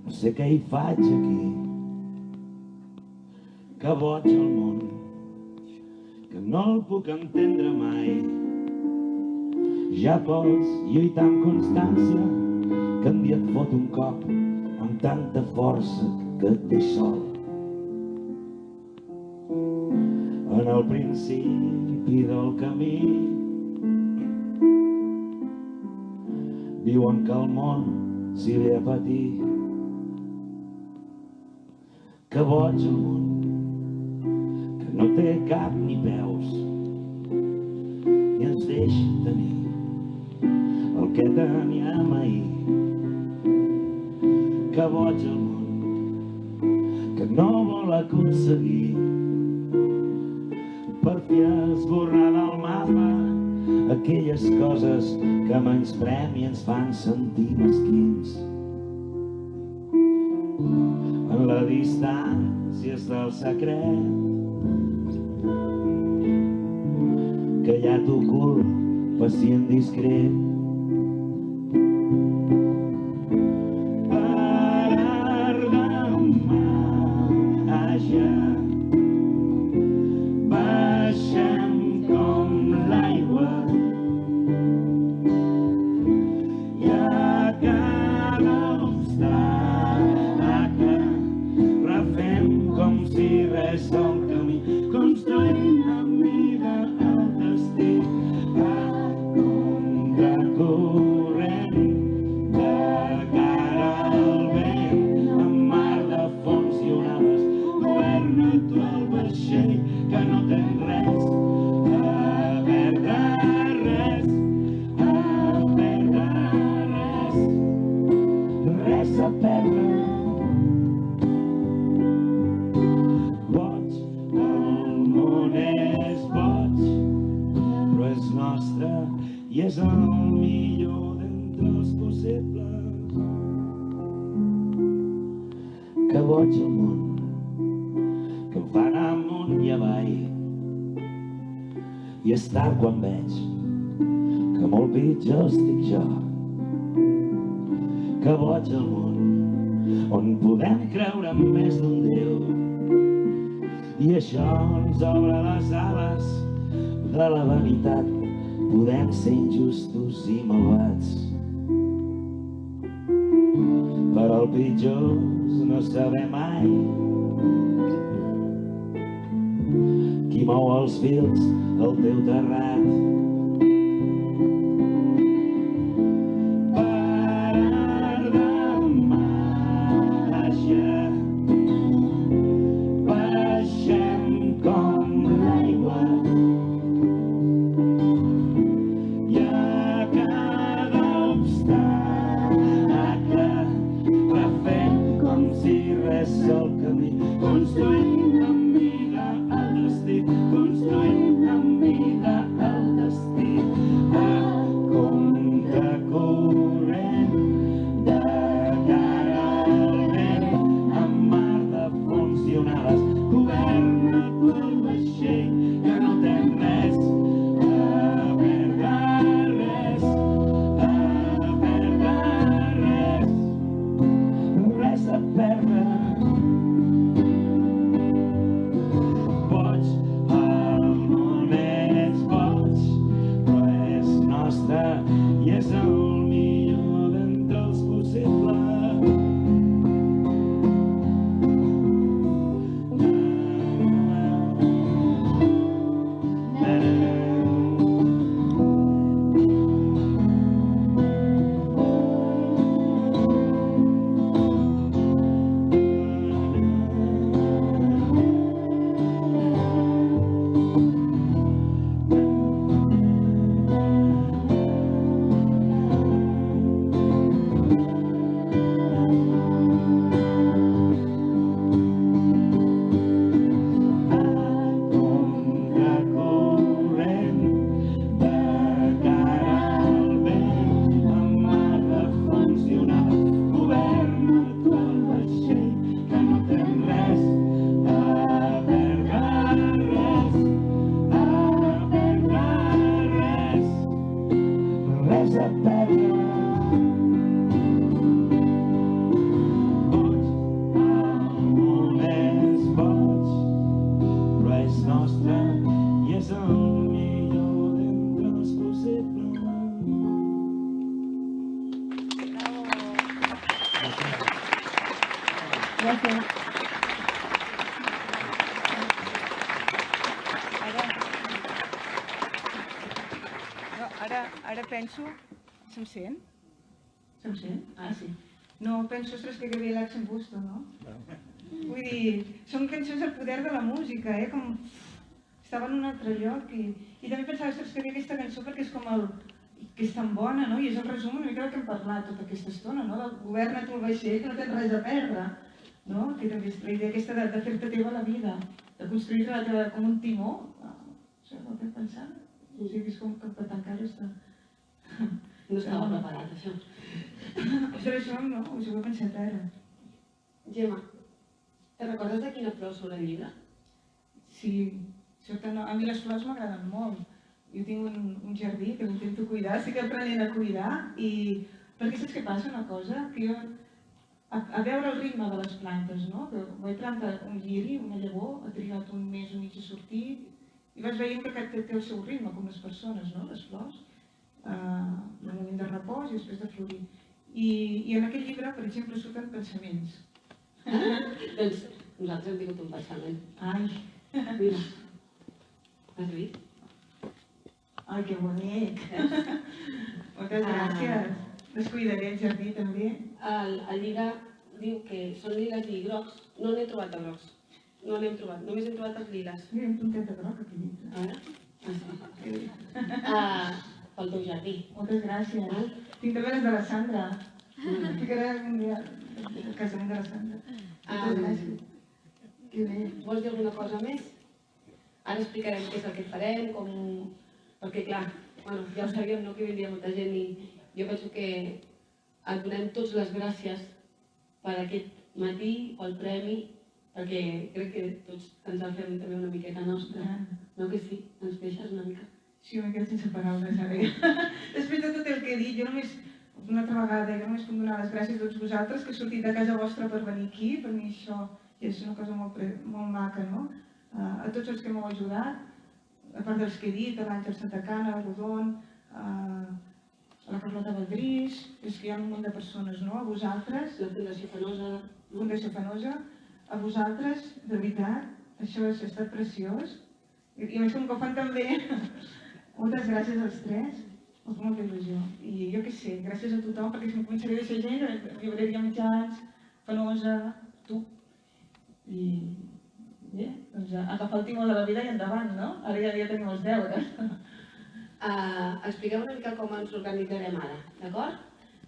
no sé què hi faig aquí. Que boig el món, que no el puc entendre mai. Ja pots lluitar amb constància, que un dia et fot un cop amb tanta força que et deixa sol. En el principi del camí diuen que el món s'hi ve a patir. Que boig el món, que no té cap ni peus i ens deixa tenir el que teníem ahir. Que boig el món, que no vol aconseguir per fi esborrar del mapa aquelles coses que menysprem i ens fan sentir mesquins. En la distància està el secret callat ocult, pacient discret. Parar d'emmajar, baixem com l'aigua i a cada obstacle refem com si res el camí, construint amb vida el destí a contracorrent de cara al vent, amb mar de fons i onades. Governa tu el vaixell que no tens res a perdre, res a perdre, res a perdre. Boig, el món és boig, però és nostre i és el millor d'entre els possibles. Que boig el món, que em fa anar amunt i avall, i és tard quan veig que molt pitjor estic jo. Que boig el món, on podem creure en més d'un Déu, i això ens obre les ales de la vanitat. Podem ser injustos i malvats, però el pitjor és no saber mai qui mou els fils al teu terrat. Parar d'emmajar, baixem com l'aigua i a cada obstacle refem com si res el camí, construint amb vida el destí, construint amb vida el destí a contracorrent de cara al vent, amb mar de fons i onades. Governa tu el vaixell que no tens res a perdre, res a perdre, res a perdre. Boig, el món és boig, però és nostre i és el millor d'entre els possibles. Gràcies. Ara penso... Se'm sent? Se'm sent? Ah, sí. No, penso, ostres, que bé l'accent busto, no? Vull dir, són cançons del poder de la música, com... Estava en un altre lloc i també pensava, ostres, que bé aquesta cançó perquè és com el... que és tan bona, no? I és el resum una mica del que hem parlat tota aquesta estona, no? Del governa tu el vaixell, que no tens res a perdre, no? Que també és la idea aquesta de fer-te teva la vida, de construir-la com un timó. Això és el que he pensat. O sigui, és com que per tancar-ho està... No estava preparat, això. Això no, us ho he pensat ara. Gemma, te recordes de quina flor surt el llibre? Sí, a mi les flors m'agraden molt. Jo tinc un jardí que m'intento cuidar, estic aprenent a cuidar, perquè saps què passa, una cosa? Que jo, a veure el ritme de les plantes, no? Que vaig plantar un lliri, una llavor, ha trigat un mes o mig a sortir, i vas veient que aquest té el seu ritme, com les persones, no? Les flors, el moment de repòs i després de florir. I en aquest llibre, per exemple, surten pensaments. Doncs nosaltres hem tingut un pensament. Ai, Mira, has vist? ai, que bonic. Moltes gràcies. Descuidaré el jardí també. El llibre diu que són liles i grocs. No n'he trobat de grocs. No n'hem trobat. Només hem trobat els liles. Mira, un puntet de groc aquí dintre. Ara? Pel teu jardí. Moltes gràcies. Tinc també les de la Sandra. Ficaré un dia el casament de la Sandra. Moltes gràcies. Que bé. Vols dir alguna cosa més? Ara explicarem què és el que farem, com... Perquè, clar, ja ho sabíem, no?, que vindria molta gent i jo penso que et donem tots les gràcies per aquest matí, pel premi, perquè crec que tots ens el fem també una miqueta nostra. No que sí? Ens deixes una mica? Sí, m'he quedat sense paraules ara. Després de tot el que he dit, jo només, una altra vegada, jo només puc donar les gràcies a tots vosaltres que heu sortit de casa vostra per venir aquí. Per mi això és una cosa molt maca, no? A tots els que m'heu ajudat, a part dels que he dit, a l'Àngel Santacana, a Rodon, a la Carlota Valdrís, és que hi ha un munt de persones, no? A vosaltres, La Fundació Fenosa. Fundació Fenosa, a vosaltres, de veritat, això ha estat preciós. I a més com que ho fan tan bé, moltes gràcies als tres, us fa molta il·lusió. I jo què sé, gràcies a tothom, perquè si em començaré a deixar gent, Llibreria Mitjans, Fenosa, tu. I bé, doncs agafar el timó de la vida i endavant, no? Ara ja tenim els deures. Expliquem una mica com ens organitzarem ara, d'acord?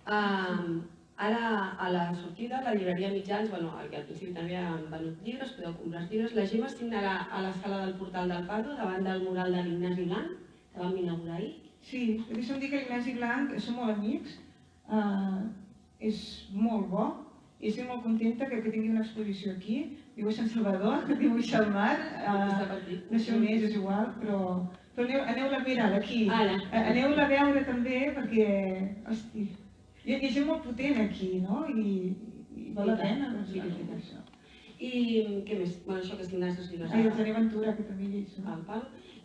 Ara, a la sortida, la llibreria Mitjans, al principi també han venut llibres, podeu comprar els llibres. La Gemma signarà a la sala del Portal del Pardo, davant del mural de l'Ignasi Blanc, que vam inaugurar ahir. Sí, deixa'm dir que l'Ignasi Blanc, som molt amics, és molt bo, i estic molt contenta que tingui una exposició aquí. Viu a Sant Salvador, dibuixa al mar, no sé on és igual, però aneu-la a mirar d'aquí. Aneu-la a veure també, perquè, hosti, hi ha gent molt potent aquí, no? I val la pena, doncs, això. I què més? Això que signaràs els llibres. I el Gené Ventura, que també hi és.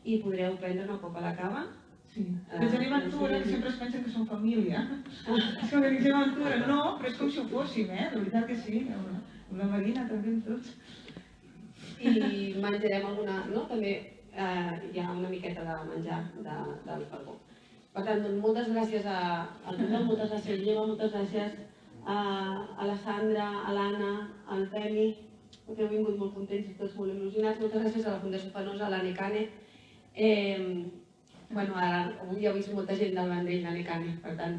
I podreu prendre una copa a la cava. Sí. El Gené Ventura, que sempre es pensen que som família. És com que el Gené Ventura, no, però és com si ho fóssim, de veritat que sí. Amb la Marina també, amb tots. I menjarem alguna... no? També hi ha una miqueta de menjar del Falcó. Per tant, moltes gràcies a tothom, moltes gràcies a Gemma, moltes gràcies a la Sandra, a l'Anna, al Temi, que heu vingut molt contents i tots molt il·lusionats. Moltes gràcies a la Fundació Fenosa, a l'Anecane. Avui ja he vist molta gent del Vendrell, l'Anecane, per tant,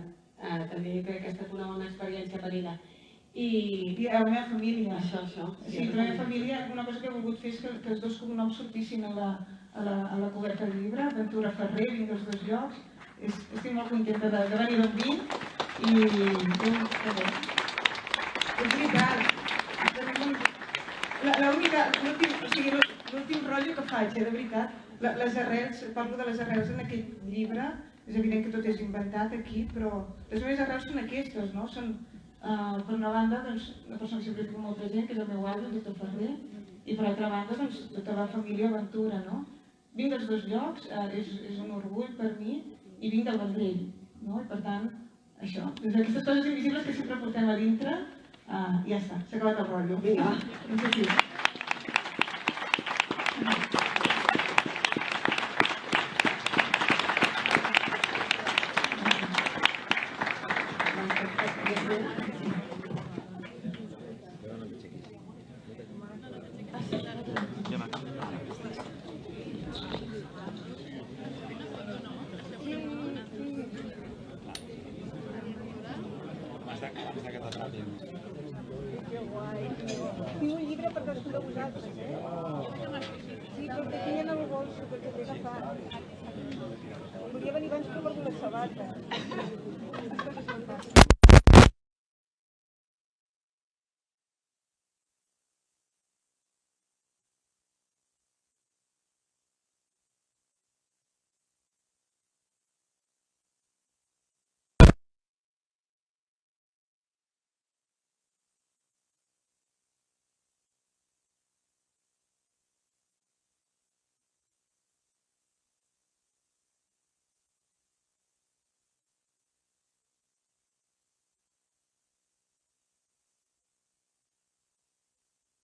també crec que ha estat una bona experiència per ella. I a la meva família. Això. Sí, la meva família, una cosa que he volgut fer és que els dos cognoms sortissin a la coberta del llibre. Ventura Ferrer, vinc dels dos llocs. Estic molt contenta de venir d'on vinc i és veritat. L'últim rotllo que faig, de veritat, les arrels, parlo de les arrels en aquest llibre, és evident que tot és inventat aquí, però les meves arrels són aquestes, no? Són, per una banda, una persona que sempre diu molta gent, que és el meu avi, el doctor Ferrer, i per altra banda, tota la família Ventura, no? Vinc dels dos llocs, és un orgull per mi, i vinc del Vendrell, no? I per tant, això, des d'aquestes coses invisibles que sempre portem a dintre, ja està, s'ha acabat el rotllo. Vinga, no sé si... Tinc un llibre per cadascun de vosaltres, Sí, però que tinc en el bolso, perquè l'he agafat. Volia venir abans, però he perdut les sabates.